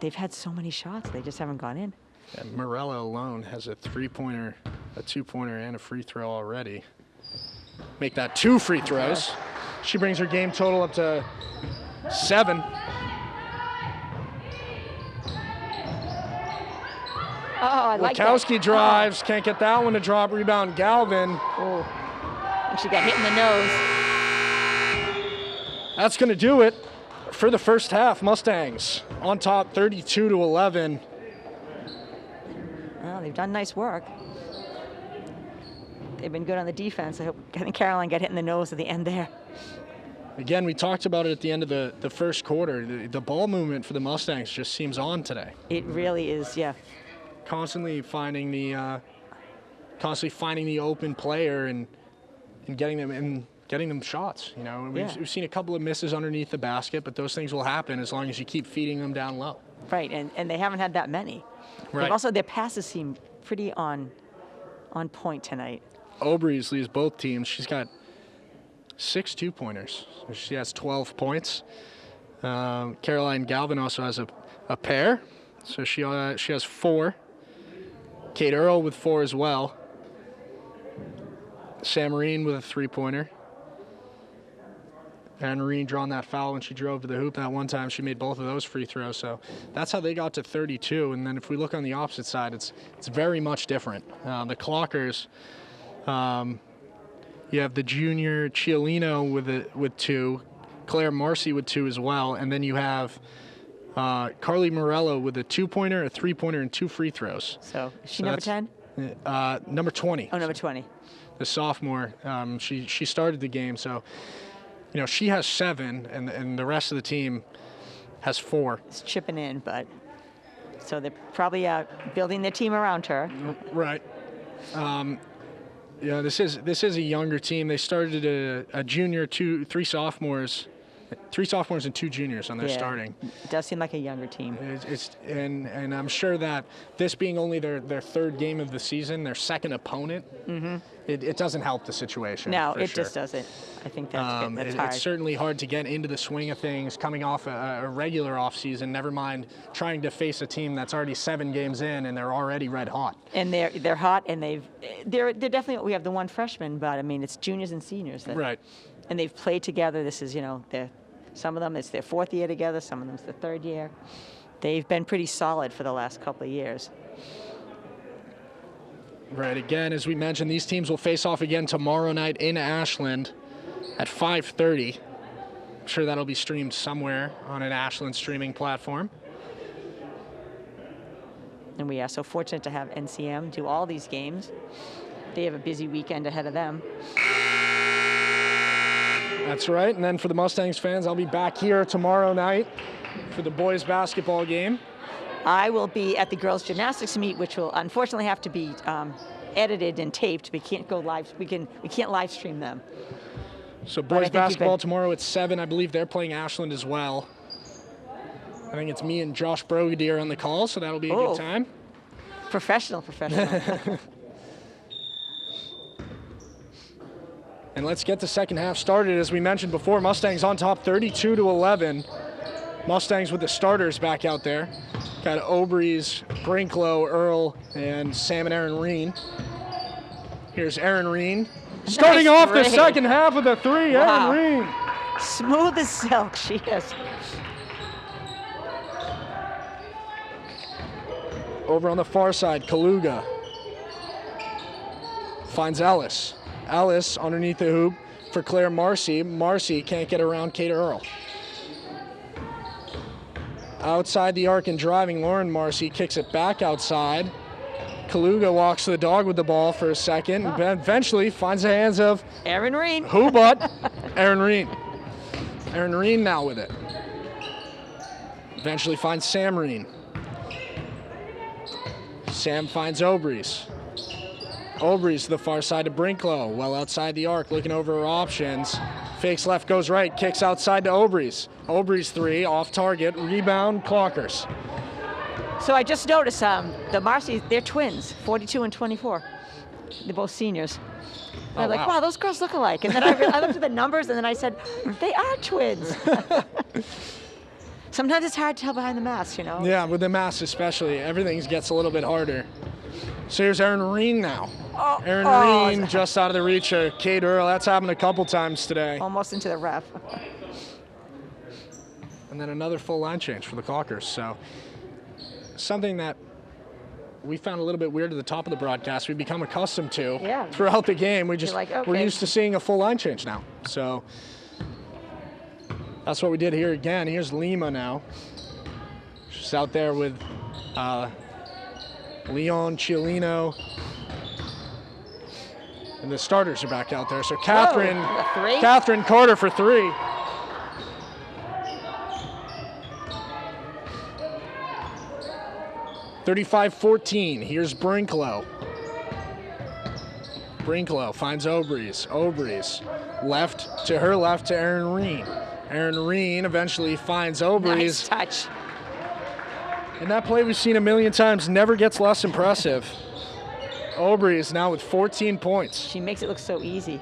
they've had so many shots, they just haven't gone in. Yeah, Morella alone has a three-pointer, a two-pointer, and a free throw already. Make that 2 free throws. She brings her game total up to 7. Oh, I like that. Wachowski drives, can't get that one to drop. Rebound, Galvin. Oh, and she got hit in the nose. That's going to do it for the first half. Mustangs on top, 32-11. Well, they've done nice work. They've been good on the defense. I think Caroline got hit in the nose at the end there. Again, we talked about it at the end of the first quarter. The ball movement for the Mustangs just seems on today. It really is, yeah. Constantly finding the open player and getting them shots. You know, we've seen a couple of misses underneath the basket, but those things will happen as long as you keep feeding them down low. Right, and they haven't had that many. Right. Also, their passes seem pretty on point tonight. Obrey's leads both teams. She's got 6 2-pointers. So she has 12 points. Caroline Galvin also has a pair, so she has 4. Kate Earl with 4 as well. Sam Marine with a 3-pointer. And Marine drawing that foul when she drove to the hoop. That one time she made both of those free throws. So that's how they got to 32. And then if we look on the opposite side, it's very much different. The Clockers, you have the junior Cialino with 2, Claire Marcy with 2 as well, and then you have Carly Morello with a 2-pointer, a 3-pointer, and 2 free throws. So is she number 10? Number 20. Oh, number 20. The sophomore. She started the game, so she has 7, and the rest of the team has 4. It's chipping in, but so they're probably building their team around her. Right. This is a younger team. They started a junior, 3 sophomores 3 sophomores and 2 juniors on their starting. It does seem like a younger team. And I'm sure that this being only their 3rd game of the season, their 2nd opponent, it doesn't help the situation. No, for it sure. just doesn't. I think that's hard. It's certainly hard to get into the swing of things coming off a regular off season, never mind trying to face a team that's already 7 games in and they're already red hot. And they're hot, and they're definitely, we have the one freshman, but I mean, it's juniors and seniors. Right. And they've played together. This is, some of them, it's their 4th year together. Some of them, it's the 3rd year. They've been pretty solid for the last couple of years. Right, again, as we mentioned, these teams will face off again tomorrow night in Ashland at 5:30. I'm sure that'll be streamed somewhere on an Ashland streaming platform. And we are so fortunate to have NCM do all these games. They have a busy weekend ahead of them. That's right, and then for the Mustangs fans, I'll be back here tomorrow night for the boys basketball game. I will be at the girls gymnastics meet, which will unfortunately have to be edited and taped. We can't go live. We can't live stream them. So boys basketball tomorrow at 7. I believe they're playing Ashland as well. I think it's me and Josh Brogadier on the call, so that'll be a good time. Professional. And let's get the second half started. As we mentioned before, Mustangs on top 32-11. Mustangs with the starters back out there. Got Obrys, Brinklow, Earl, and Sam and Aaron Reen. Here's Aaron Reen. Starting off the second half with a 3, Wow. Aaron Reen. Smooth as silk, she is. Over on the far side, Kaluga finds Ellis. Ellis underneath the hoop for Claire Marcy. Marcy can't get around Kate Earl. Outside the arc and driving, Lauren Marcy kicks it back outside. Kaluga walks to the dog with the ball for a second, and eventually finds the hands of Aaron Reen. who but Aaron Reen. Aaron Reen now with it. Eventually finds Sam Reen. Sam finds Obrys. Obrys to the far side to Brinklow, well outside the arc, looking over her options. Fakes left, goes right, kicks outside to Obrys. Obrys 3, off target, rebound, Clockers. So I just noticed the Marcy, they're twins, 42 and 24. They're both seniors. I was like, wow, those girls look alike. And then I looked at the numbers, and then I said, they are twins. Sometimes it's hard to tell behind the mask, Yeah, with the mask especially, everything gets a little bit harder. So here's Aaron Reen now. Aaron Reen just out of the reach of Kate Earl. That's happened a couple times today. Almost into the ref. And then another full line change for the Clockers. So something that we found a little bit weird at the top of the broadcast. We've become accustomed to throughout the game. We're used to seeing a full line change now. So that's what we did here again. Here's Lima now. She's out there with Leon Ciolino. And the starters are back out there. So Catherine Carter for 3. (35-14). Here's Brinklow. Brinklow finds Obrys. Obrys left to Aaron Reen. Aaron Reen eventually finds Obrys. Nice touch. And that play we've seen a million times never gets less impressive. Obrys now with 14 points. She makes it look so easy.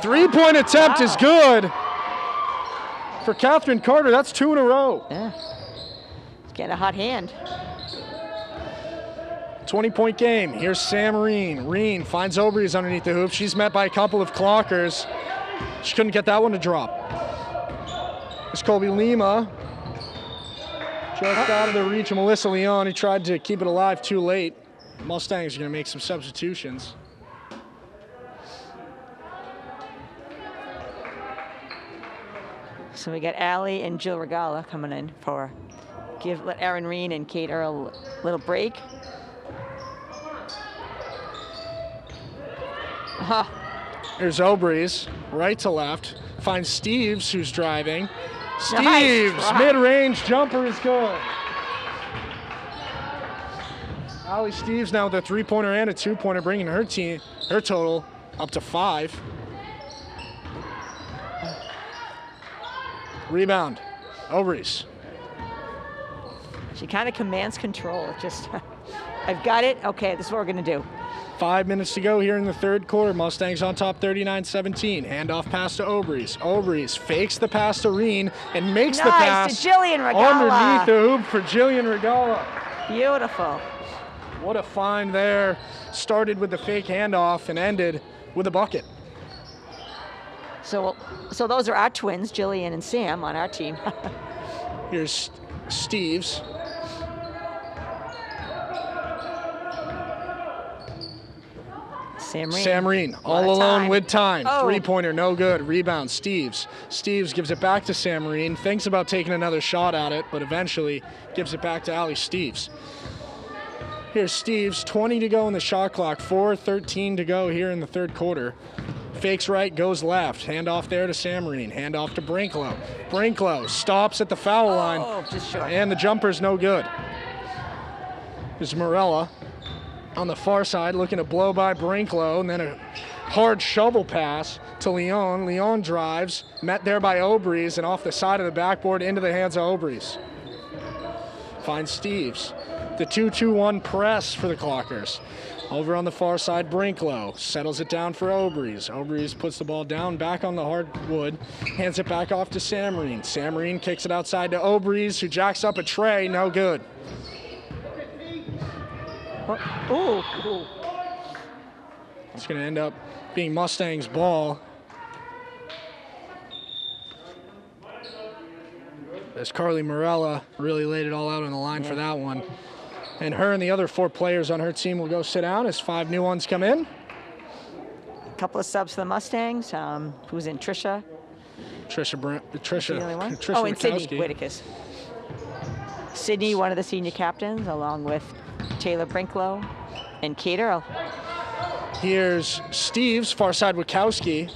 3-point attempt is good for Catherine Carter. That's 2 in a row. Yeah. She's getting a hot hand. 20-point game. Here's Sam Reen. Reen finds Obrys underneath the hoop. She's met by a couple of Clockers. She couldn't get that one to drop. It's Colby Lima. Just out of the reach of Melissa Leon. He tried to keep it alive too late. Mustangs are going to make some substitutions. So we got Allie and Jill Regala coming in for let Aaron Reen and Kate Earl a little break. Here's Obrys, right to left. Finds Steves, who's driving. Steves, nice mid-range jumper is good. Allie Steves now with a 3-pointer and a 2-pointer, bringing her total up to 5. Rebound. Ovaries. She kind of commands control. Just, I've got it. Okay, this is what we're going to do. 5 minutes to go here in the third quarter. Mustangs on top 39-17. Handoff pass to Ovaries. Ovaries fakes the pass to Reen and makes the pass Nice to Jillian Regala. underneath the hoop for Jillian Regala. Beautiful. What a find there. Started with the fake handoff and ended with a bucket. So those are our twins, Jillian and Sam, on our team. Here's Steves. Sam Reen, all alone with time. Oh. Three-pointer, no good. Rebound, Steves. Steves gives it back to Sam Reen. Thinks about taking another shot at it, but eventually gives it back to Allie Steves. Here's Steves, 20 to go in the shot clock, 4:13 to go here in the third quarter. Fakes right, goes left. Handoff there to Sam Reen. Handoff to Brinklow. Brinklow stops at the foul line. Just short. And the jumper's no good. There's Morella on the far side looking to blow by Brinklow, and then a hard shovel pass to Leon. Leon drives, met there by Obrys, and off the side of the backboard into the hands of Obrys. Finds Steves. The 2-2-1 press for the Clockers. Over on the far side, Brinklow settles it down for Obrys. Obrys puts the ball down, back on the hardwood, hands it back off to Sam Reen. Sam Reen kicks it outside to Obrys, who jacks up a tray, no good. Ooh. It's going to end up being Mustangs' ball. As Carly Morella really laid it all out on the line for that one. And her and the other 4 players on her team will go sit down as 5 new ones come in. A couple of subs for the Mustangs. Who's in? Trisha. Trisha The only one? Trisha Oh, and Sydney Witkowski. Whitakis. Sydney, one of the senior captains, along with Taylor Brinklow and Kate Earl. Here's Steves, far side Witkowski.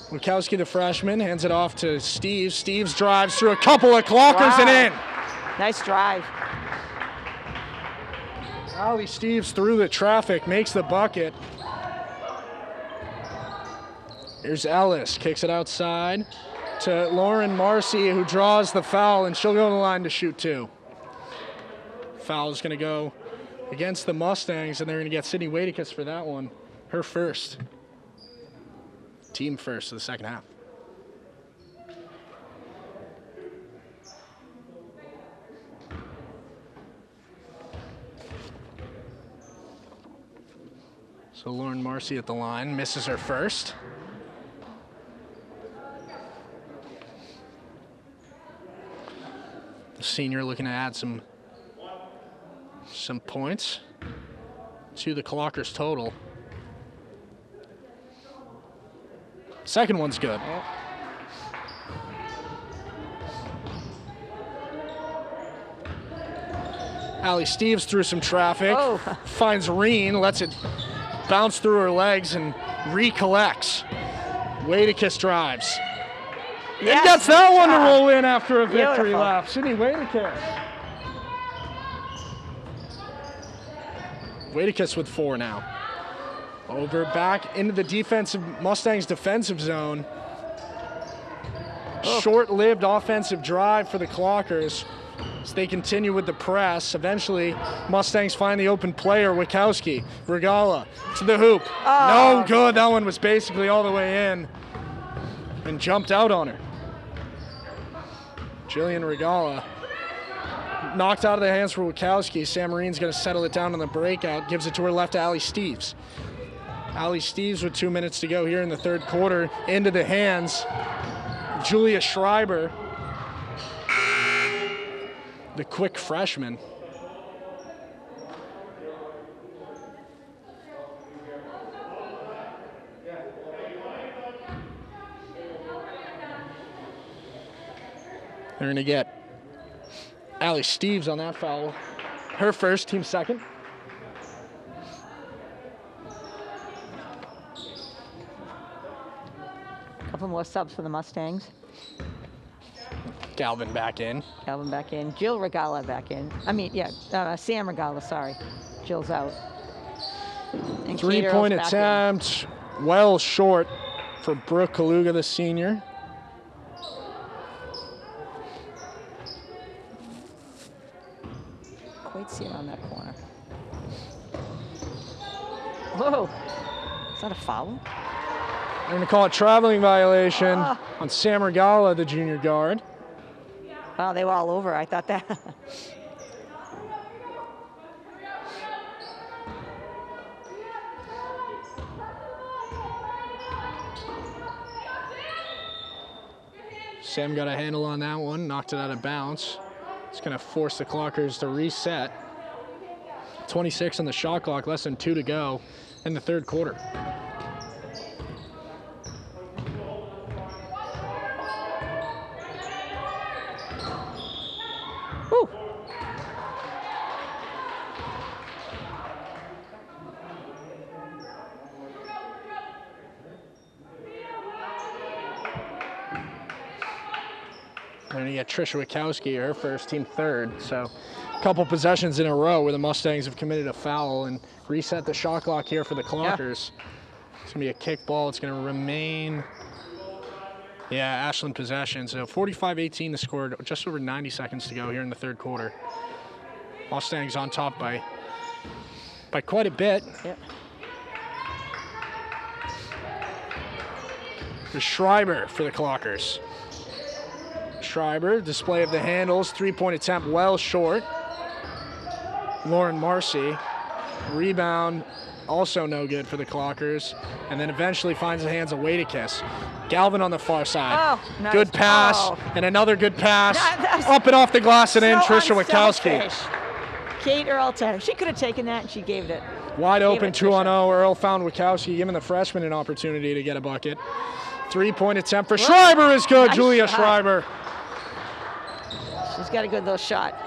Witkowski, the freshman, hands it off to Steves. Steves drives through a couple of Clockers and in. Nice drive. Allie Steves through the traffic, makes the bucket. Here's Ellis, kicks it outside to Lauren Marcy, who draws the foul, and she'll go to the line to shoot 2. Foul is going to go against the Mustangs, and they're going to get Sydney Whitakis for that one. Her first. Team first of the second half. So Lauren Marcy at the line, misses her first. The senior looking to add some points to the Clockers total. Second one's good. Allie Steves through some traffic, finds Reen, lets it bounce through her legs and recollects. Whitakis drives. Yes, and gets that one to job. roll in after a victory Beautiful. lap. Sydney Whitakis. Whitakis with 4 now. Over back into the Mustangs defensive zone. Short-lived offensive drive for the Clockers as they continue with the press. Eventually, Mustangs find the open player, Witkowski. Regala to the hoop. No good. That one was basically all the way in and jumped out on her. Jillian Regala knocked out of the hands for Witkowski. Sam Marine's going to settle it down on the breakout. Gives it to her left to Allie Steves. Allie Steves with 2 minutes to go here in the third quarter. Into the hands of Julia Schreiber, the quick freshman. They're going to get Allie Steves on that foul. Her first, team second. Couple more subs for the Mustangs. Galvin back in. Calvin back in. Jill Regala back in. Sam Regala, sorry. Jill's out. And Kate Earl's Three-point back in. attempt, well short for Brooke Kaluga, the senior. Whoa. Is that a foul? They're going to call it traveling violation on Sam Regala, the junior guard. Wow, they were all over. I thought that. Sam got a handle on that one, knocked it out of bounds. It's going to force the Clockers to reset. 26 on the shot clock, less than 2 to go in the third quarter. Woo. They're going to get Trisha Wachowski, her first, team third. So a couple possessions in a row where the Mustangs have committed a foul and reset the shot clock here for the Clockers. Yeah. It's going to be a kick ball. It's going to remain, Ashland possession. So 45-18 the score, just over 90 seconds to go here in the third quarter. Mustangs on top by quite a bit. Yeah. There's Schreiber for the Clockers. Schreiber, display of the handles, three-point attempt well short. Lauren Marcy, rebound, also no good for the Clockers, and then eventually finds the hands of Wadekiss. Galvin on the far side. Oh, nice. Good pass, and another good pass. Up and off the glass and in, Trisha Wachowski. Kate Earlton, she could have taken that, and she gave it. Wide open, 2-on-0. Earl found Wachowski, giving the freshman an opportunity to get a bucket. Three-point attempt for Schreiber is good, nice Julia shot. Schreiber. She's got a good little shot.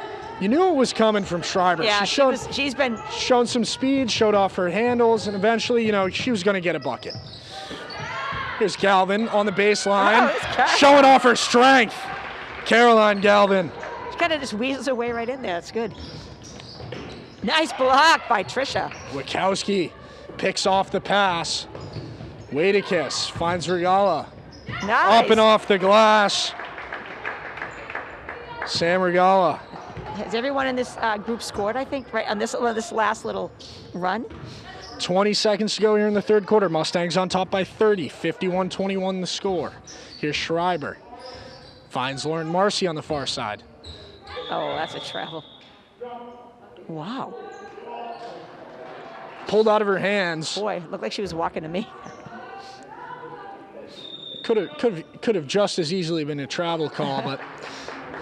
You knew it was coming from Schreiber. Yeah, she's been shown some speed, showed off her handles, and eventually, she was going to get a bucket. Here's Galvin on the baseline, showing off her strength. Caroline Galvin. She kind of just weasels her way right in there. That's good. Nice block by Trisha. Wachowski picks off the pass. Wadekiss finds Regala. Nice. Up and off the glass. Sam Regala. Has everyone in this group scored, I think, right on this last little run? 20 seconds to go here in the third quarter. Mustangs on top by 30, 51-21 the score. Here's Schreiber. Finds Lauren Marcy on the far side. Oh, that's a travel. Wow. Pulled out of her hands. Boy, looked like she was walking to me. Could have just as easily been a travel call, but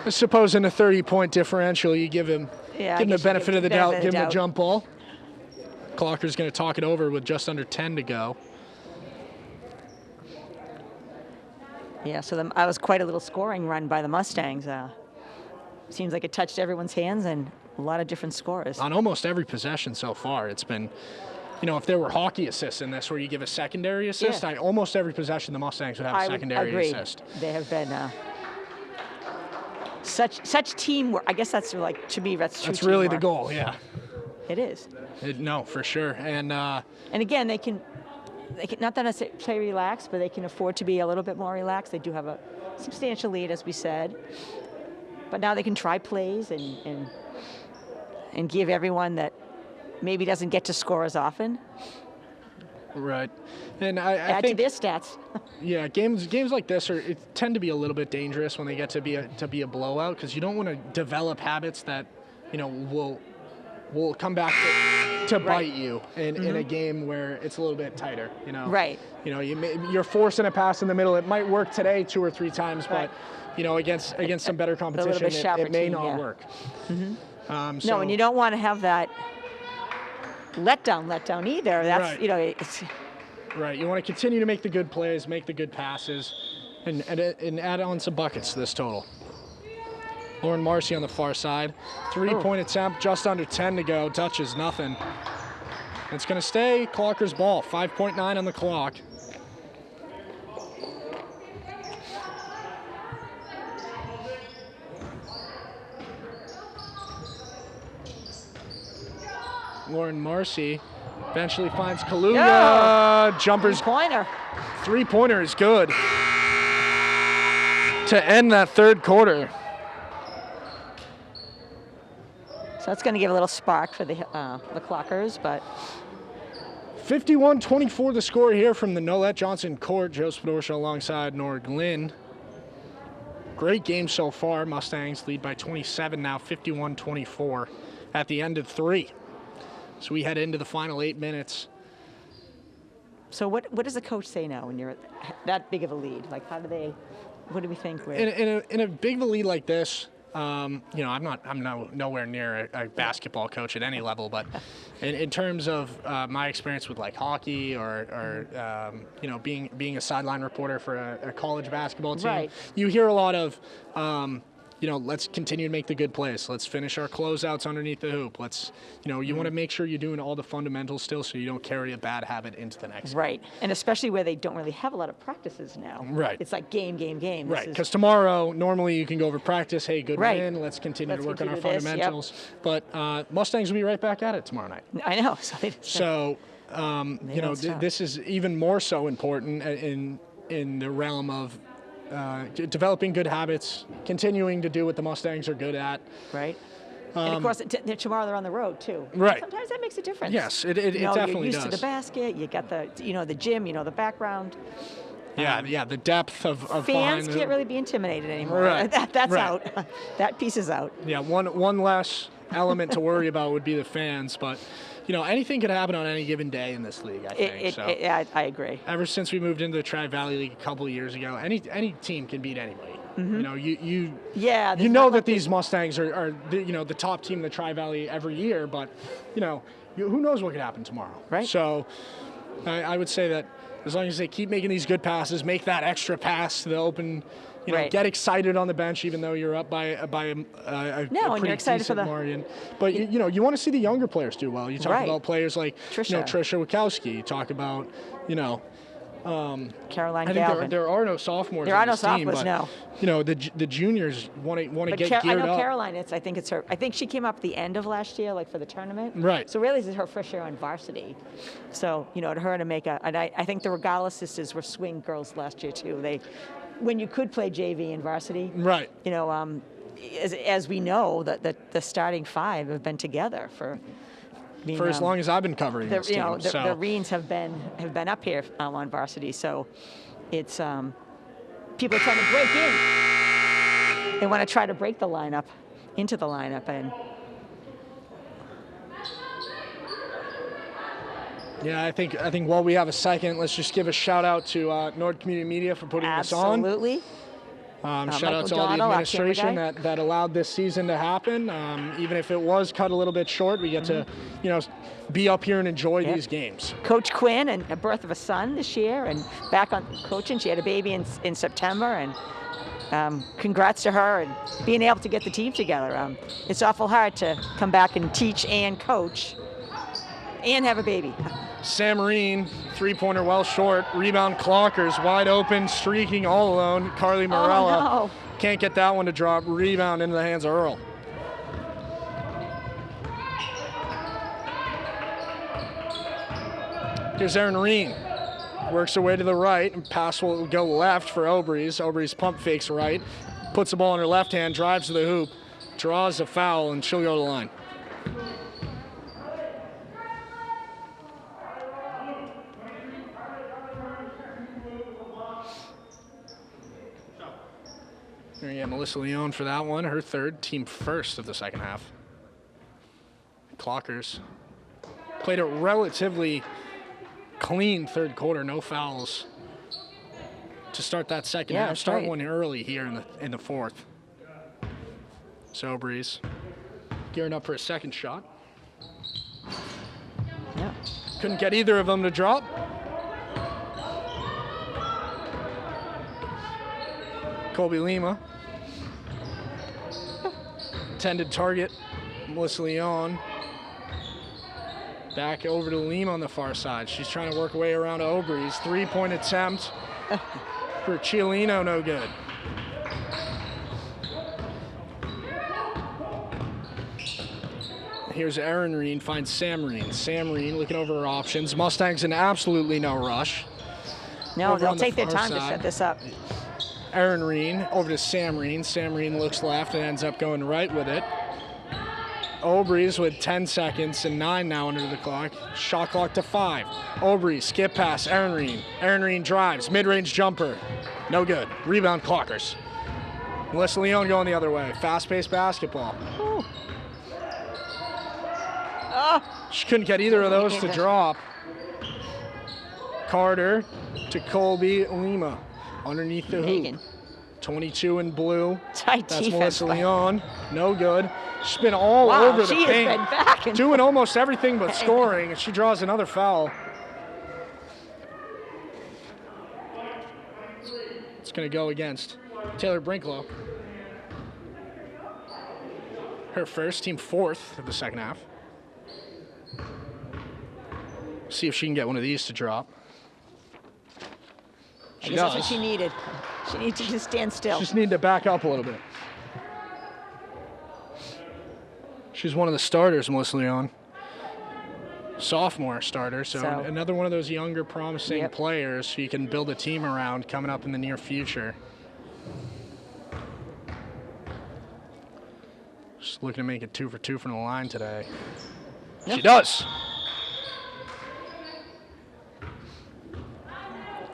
I suppose in a 30-point differential, you give him the benefit of the doubt, give him a jump ball. Clocker's going to talk it over with just under 10 to go. Yeah, so I was quite a little scoring run by the Mustangs. Seems like it touched everyone's hands and a lot of different scores. On almost every possession so far, it's been, if there were hockey assists in this where you give a secondary assist, almost every possession the Mustangs would have a secondary assist. They have been such teamwork. I guess that's to me that's true. That's really the goal, yeah. It is. No, for sure. And again, they can not that I say relax, but they can afford to be a little bit more relaxed. They do have a substantial lead, as we said, but now they can try plays and give everyone that maybe doesn't get to score as often. Right, and I add think to their stats. Yeah, games like this tend to be a little bit dangerous when they get to be a blowout, because you don't want to develop habits that will come back to bite you in a game where it's a little bit tighter. Right. You're forcing a pass in the middle. It might work today 2 or 3 times, but against some better competition, it may not work. Mm-hmm. No, and you don't want to have that letdown either. That's it's right. You want to continue to make the good plays, make the good passes, and add on some buckets to this total. Lauren Marcy on the far side. 3-point attempt, just under 10 to go. Touches nothing. It's going to stay Clocker's ball. 5.9 on the clock. Lauren Marcy eventually finds Kaluga. Jumpers. Pointer. 3-pointer is good to end that third quarter. So that's going to give a little spark for the Clockers, but 51-24 the score here from the Nolette Johnson Court. Joe Spadorcia alongside Nora Glynn. Great game so far. Mustangs lead by 27 now, 51-24 at the end of 3. So we head into the final 8 minutes. So what does the coach say now when you're at that big of a lead? Like, what do we think? In a big of a lead like this, I'm nowhere near a basketball coach at any level, but in terms of my experience with like hockey or being a sideline reporter for a college basketball team, right. You hear a lot of let's continue to make the good plays. Let's finish our closeouts underneath the hoop. You want to make sure you're doing all the fundamentals still so you don't carry a bad habit into the next game. Right, and especially where they don't really have a lot of practices now. Right. It's like game. Right, because tomorrow, normally you can go over practice, hey, good right. win, let's continue to work on our this, fundamentals. yep. But Mustangs will be right back at it tomorrow night. I know. This is even more so important in the realm of developing good habits, continuing to do what the Mustangs are good at. Right. And of course, tomorrow they're on the road too. Right. Sometimes that makes a difference. Yes, it definitely does. You're used to the basket. You got the gym. The background. Yeah, the depth of fans can't really be intimidated anymore. Right. That's right. out. That piece is out. Yeah, one less element to worry about would be the fans, but anything could happen on any given day in this league, I think. I agree. Ever since we moved into the Tri-Valley League a couple of years ago, any team can beat anybody. Mm-hmm. You know that these Mustangs are the top team in the Tri-Valley every year, but who knows what could happen tomorrow. Right. So I would say that as long as they keep making these good passes, make that extra pass to the open, right. Get excited on the bench even though you're up by a and pretty you're excited decent for margin. But you want to see the younger players do well. You talk right. about players like Trisha Wachowski. You talk about Caroline I Galvin. think there are no sophomores. There are no on this team, sophomores, but, no. The juniors want to get geared up. I know Caroline. I think it's her. I think she came up at the end of last year, like for the tournament. Right. So really, this is her first year on varsity. So to her to make and I think the Regala sisters were swing girls last year too. When you could play JV in varsity. Right. As we know, the starting 5 have been together for as long as I've been covering this team. The Reens have been up here on varsity, so it's people are trying to break in. They want to try to break the lineup into the lineup, and yeah, I think while we have a second, let's just give a shout out to Nord Community Media for putting this on. Absolutely. Shout out to all the administration that allowed this season to happen. Even if it was cut a little bit short, we get to, be up here and enjoy these games. Coach Quinn and a birth of a son this year, and back on coaching. She had a baby in September, and congrats to her and being able to get the team together. It's awful hard to come back and teach and coach and have a baby. Sam Marine, three-pointer well short. Rebound Clockers, wide open, streaking all alone. Carly Morella no. Can't get that one to drop. Rebound into the hands of Earl. Here's Erin Reen. Works her way to the right, and pass will go left for Obrys. Obrys pump fakes right. Puts the ball in her left hand, drives to the hoop, draws a foul, and she'll go to the line. There you go, Melissa Leone for that one. Her third, team first of the second half. Clockers played a relatively clean third quarter, no fouls to start that second half. Start one early here in the fourth. Breeze gearing up for a second shot. Yeah. Couldn't get either of them to drop. Colby Lima. Intended target, Melissa Leone. Back over to Lima on the far side. She's trying to work her way around to Obrys. Three-point attempt for Chiolino, no good. Here's Erin Reen, finds Sam Reen. Sam Reen looking over her options. Mustangs in absolutely no rush. No, Over they'll on the take their far time to side. set this up. Erin Reen over to Sam Reen. Sam Reen looks left and ends up going right with it. Obrys with 10 seconds and 9 now under the clock. Shot clock to 5. Obrys, skip pass, Aaron Reen. Aaron Reen drives, mid-range jumper. No good. Rebound Clockers. Melissa Leone going the other way. Fast-paced basketball. Ooh. She couldn't get either of those to drop. Carter to Colby Lima underneath the hoop. Megan. 22 in blue. Tight That's defense. Melissa Leone. No good. She's been all Wow, over the she has paint. been back and doing almost everything but scoring, and she draws another foul. It's going to go against Taylor Brinklow. Her first, team fourth of the second half. See if she can get one of these to drop. I guess that's what she needed. She needs to just stand still. Just need to back up a little bit. She's one of the starters, Melissa Leone. Sophomore starter, so another one of those younger, promising players who you can build a team around coming up in the near future. Just looking to make it 2 for 2 from the line today. Yep. She does.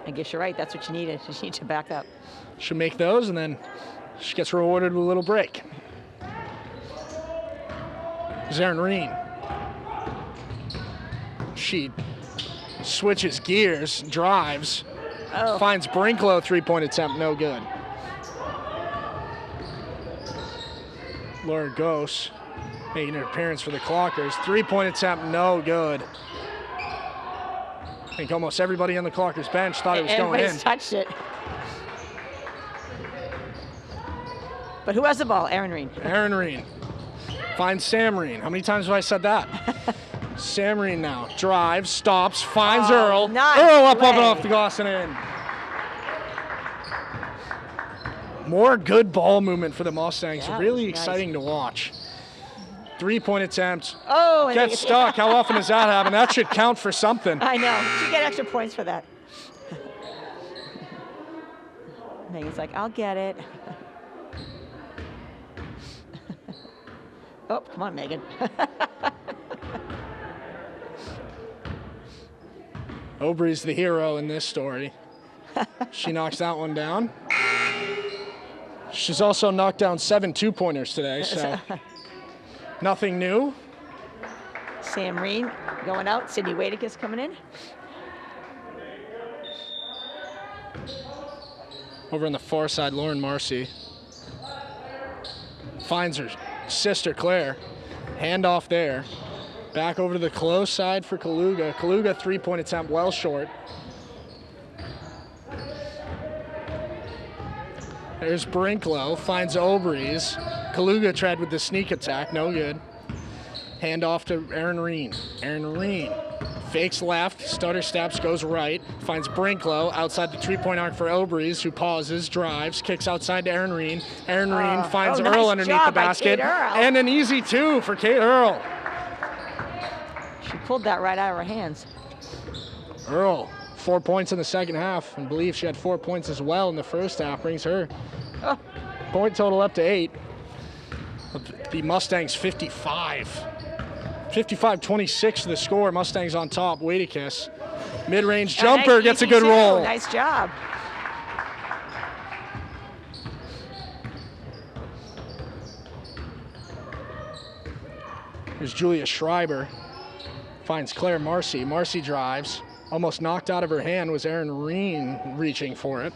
I guess you're right. That's what you needed. You need to back up. She'll make those, and then she gets rewarded with a little break. Aaron Reen. She switches gears, drives, finds Brinklow, three-point attempt, no good. Laura Gose making an appearance for the Clockers. Three-point attempt, no good. I think almost everybody on the Clockers bench thought it was going in. Everybody's touched it. But who has the ball? Aaron Reen. Aaron Reen. Finds Sam Reen. How many times have I said that? Sam Reen now. Drives, stops, finds Earl. Nice Earl up and play. off the glass and in. More good ball movement for the Mustangs. Yeah, really nice. exciting to watch. Three-point attempts. Oh, and Gets stuck. How often does that happen? That should count for something. I know. You get extra points for that. Megan's like, I'll get it. Oh, come on, Megan. Obrey's the hero in this story. She knocks that one down. She's also knocked down 7 two-pointers today, so nothing new. Sam Reen going out. Sydney Wadicus coming in. Over on the far side, Lauren Marcy finds her sister Claire. Handoff there. Back over to the close side for Kaluga. Kaluga, three-point attempt, well short. There's Brinklow, finds Obrys. Kaluga tried with the sneak attack, no good. Handoff to Aaron Reen. Aaron Reen fakes left, stutter steps, goes right, finds Brinklow outside the three-point arc for Obrys, who pauses, drives, kicks outside to Aaron Reen. Aaron Reen finds nice Earl underneath job the by basket. Kate Earl. And an easy two for Kate Earl. She pulled that right out of her hands. Earl, 4 points in the second half, and believe she had 4 points as well in the first half, brings her point total up to 8. The Mustangs 55. 55-26 the score. Mustangs on top. Wadicus. Mid-range jumper gets a good roll. Nice job. Here's Julia Schreiber. Finds Claire Marcy. Marcy drives. Almost knocked out of her hand was Aaron Reen reaching for it.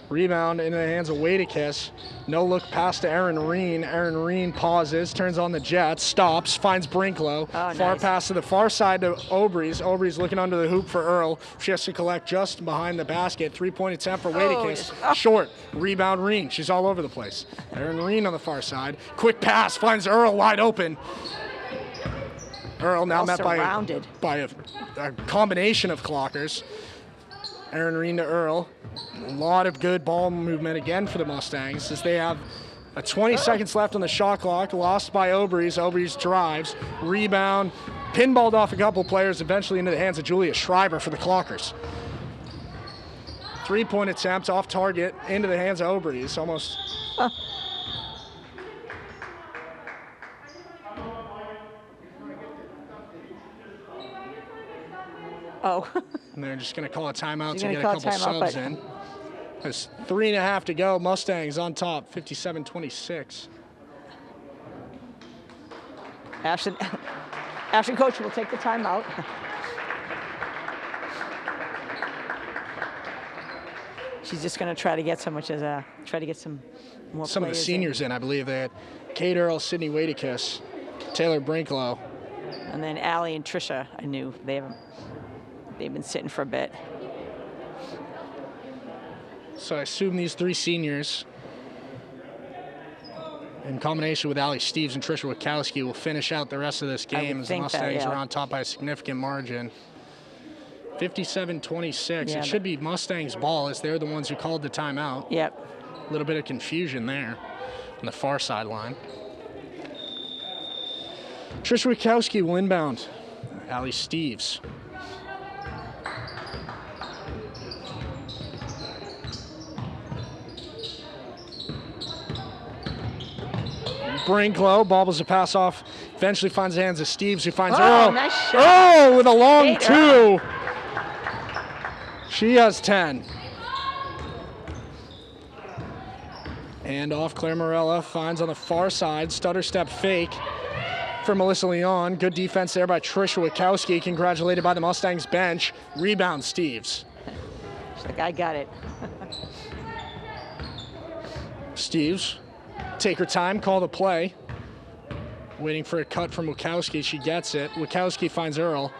Rebound into the hands of Wadicus. No look pass to Aaron Reen. Aaron Reen pauses, turns on the Jets, stops, finds Brinklow. Far nice. pass to the far side to Obrys. Obrys looking under the hoop for Earl. She has to collect just behind the basket. Three-point attempt for Wadicus. Short. Rebound Reen. She's all over the place. Aaron Reen on the far side. Quick pass, finds Earl wide open. Earl now met by a combination of Clockers. Aaron Reen to Earl. A lot of good ball movement again for the Mustangs as they have 20 seconds left on the shot clock. Lost by Obrys. Obrys drives. Rebound. Pinballed off a couple players, eventually into the hands of Julia Schreiber for the Clockers. Three-point attempt off target into the hands of Obrys. Almost. Oh. And they're just going to call a timeout She's to gonna get a call couple timeout, subs but- in. There's 3.5 to go. Mustangs on top, 57-26. Ashland coach will take the timeout. She's just going to try to get some more Some of the players seniors in, I believe. They had Kate Earl, Sydney Wadicus, Taylor Brinklow. And then Allie and Trisha, I knew they've been sitting for a bit. So I assume these 3 seniors, in combination with Allie Steves and Trisha Wachowski, will finish out the rest of this game as the Mustangs are on top by a significant margin. 57-26. Yeah, it should be Mustangs' ball as they're the ones who called the timeout. Yep. A little bit of confusion there on the far sideline. Trisha Wachowski will inbound. Allie Steves. Brinklow bobbles a pass off. Eventually finds the hands of Steves, who finds Earl. Nice shot. Earl with a long Kate 2. Earl. She has 10. And off, Claire Morella finds on the far side. Stutter step fake for Melissa Leon. Good defense there by Trisha Wachowski. Congratulated by the Mustangs bench. Rebound, Steves. The guy got it. Steves, take her time, call the play. Waiting for a cut from Wachowski. She gets it. Wachowski finds Earl.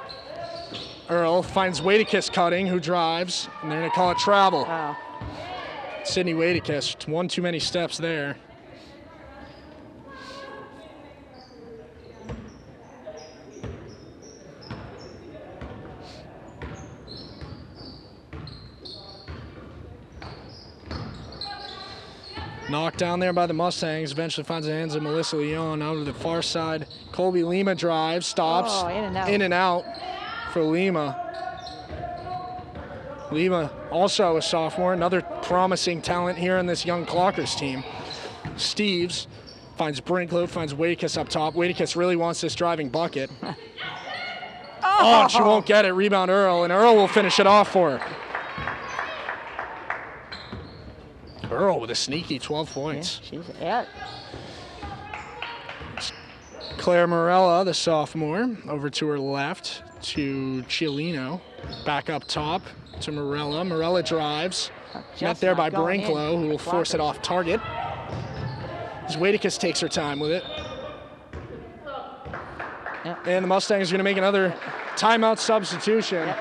Earl finds Wadicus cutting, who drives, and they're going to call it travel. Wow. Sydney Wadicus, one too many steps there. Knocked down there by the Mustangs. Eventually finds the hands of Melissa Leon out to the far side. Colby Lima drives, stops. Oh, in and out. In and out for Lima. Lima, also a sophomore, another promising talent here in this young Clockers team. Steves finds Brinklow, finds Wadicus up top. Wadicus really wants this driving bucket. Oh, and she won't get it. Rebound Earl, and Earl will finish it off for her. Earl with a sneaky 12 points. Yeah. Claire Morella, the sophomore, over to her left to Cialino. Back up top to Morella. Morella drives. Met there by Brinklow, who will force it off target. As Wadicus takes her time with it. Yep. And the Mustangs are going to make another timeout substitution. Yep.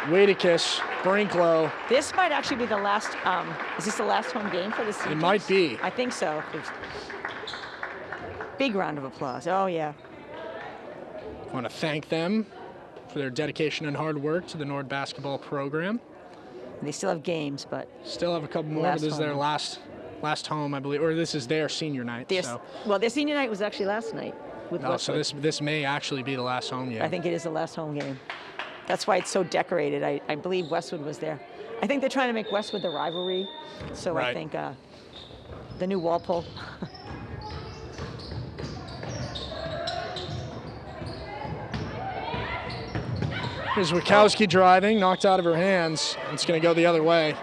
Wadicus, Brinklow. This might actually be the last. Is this the last home game for the season? It might be. I think so. Big round of applause. Oh yeah. I want to thank them for their dedication and hard work to the Nord basketball program. They still have games, but Still have a couple more, but this is their last home, I believe, or this is their senior night. well, their senior night was actually last night with Westwood. So this may actually be the last home game. I think it is the last home game. That's why it's so decorated. I believe Westwood was there. I think they're trying to make Westwood the rivalry. So Right. I think the new Walpole. Here's Wachowski driving, knocked out of her hands. It's going to go the other way.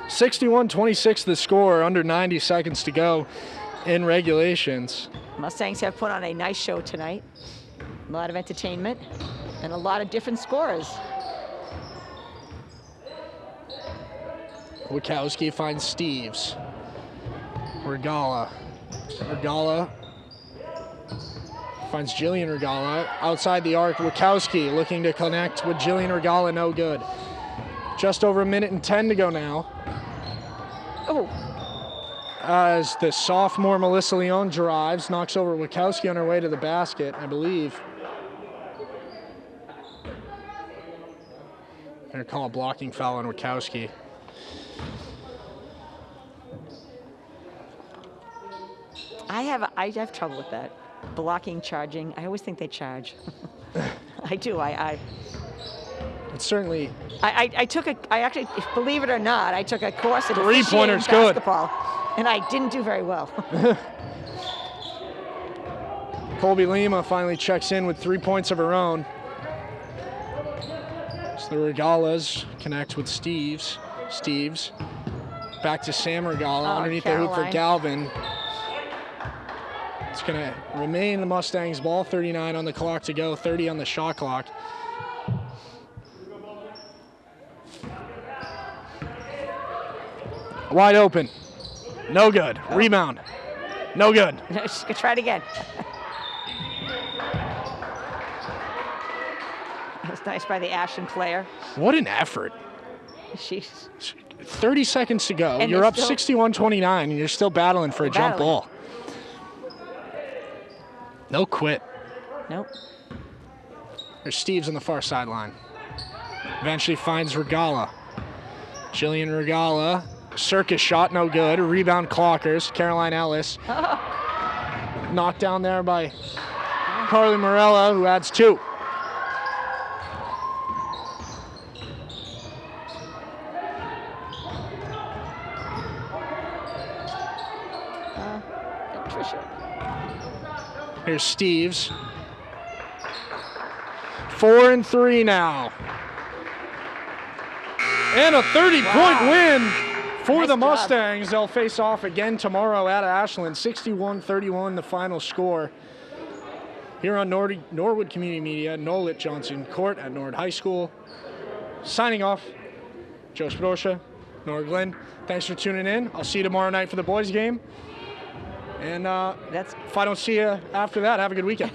61-26 the score, under 90 seconds to go in regulations. Mustangs have put on a nice show tonight. A lot of entertainment and a lot of different scorers. Wachowski finds Steves. Regala finds Jillian Regala outside the arc. Wachowski looking to connect with Jillian Regala, no good. Just over 1:10 to go now. Oh, As the sophomore Melissa Leon drives, knocks over Wachowski on her way to the basket, I believe. They're going to call a blocking foul on Wachowski. I have trouble with that. Blocking, charging. I always think they charge. I do. It's certainly I took I actually, believe it or not, I took a course at Three-pointer's officiating good. basketball, and I didn't do very well. Colby Lima finally checks in with 3 points of her own. So the Regalas connect with Steves. Steves back to Sam Regala underneath the hoop for Galvin. It's going to remain the Mustangs' ball. 39 on the clock to go, 30 on the shot clock. Wide open. No good. Oh. Rebound. No good. She's going to try it again. That's nice by the Ashland player. What an effort. She's 30 seconds to go. And you're up 61-29, and you're still battling for a jump ball. No quit. Nope. There's Steves on the far sideline. Eventually finds Regala. Jillian Regala. Circus shot, no good. Rebound Clockers. Caroline Ellis. Knocked down there by Carly Morella, who adds 2. Here's Steves. 4 and 3 now. And a 30-point win for the Mustangs. They'll face off again tomorrow at Ashland. 61-31 the final score. Here on Norwood Community Media, Nolet Johnson Court at Nord High School. Signing off, Joe Spadosha, Nora Glenn. Thanks for tuning in. I'll see you tomorrow night for the boys game. And if I don't see you after that, have a good weekend.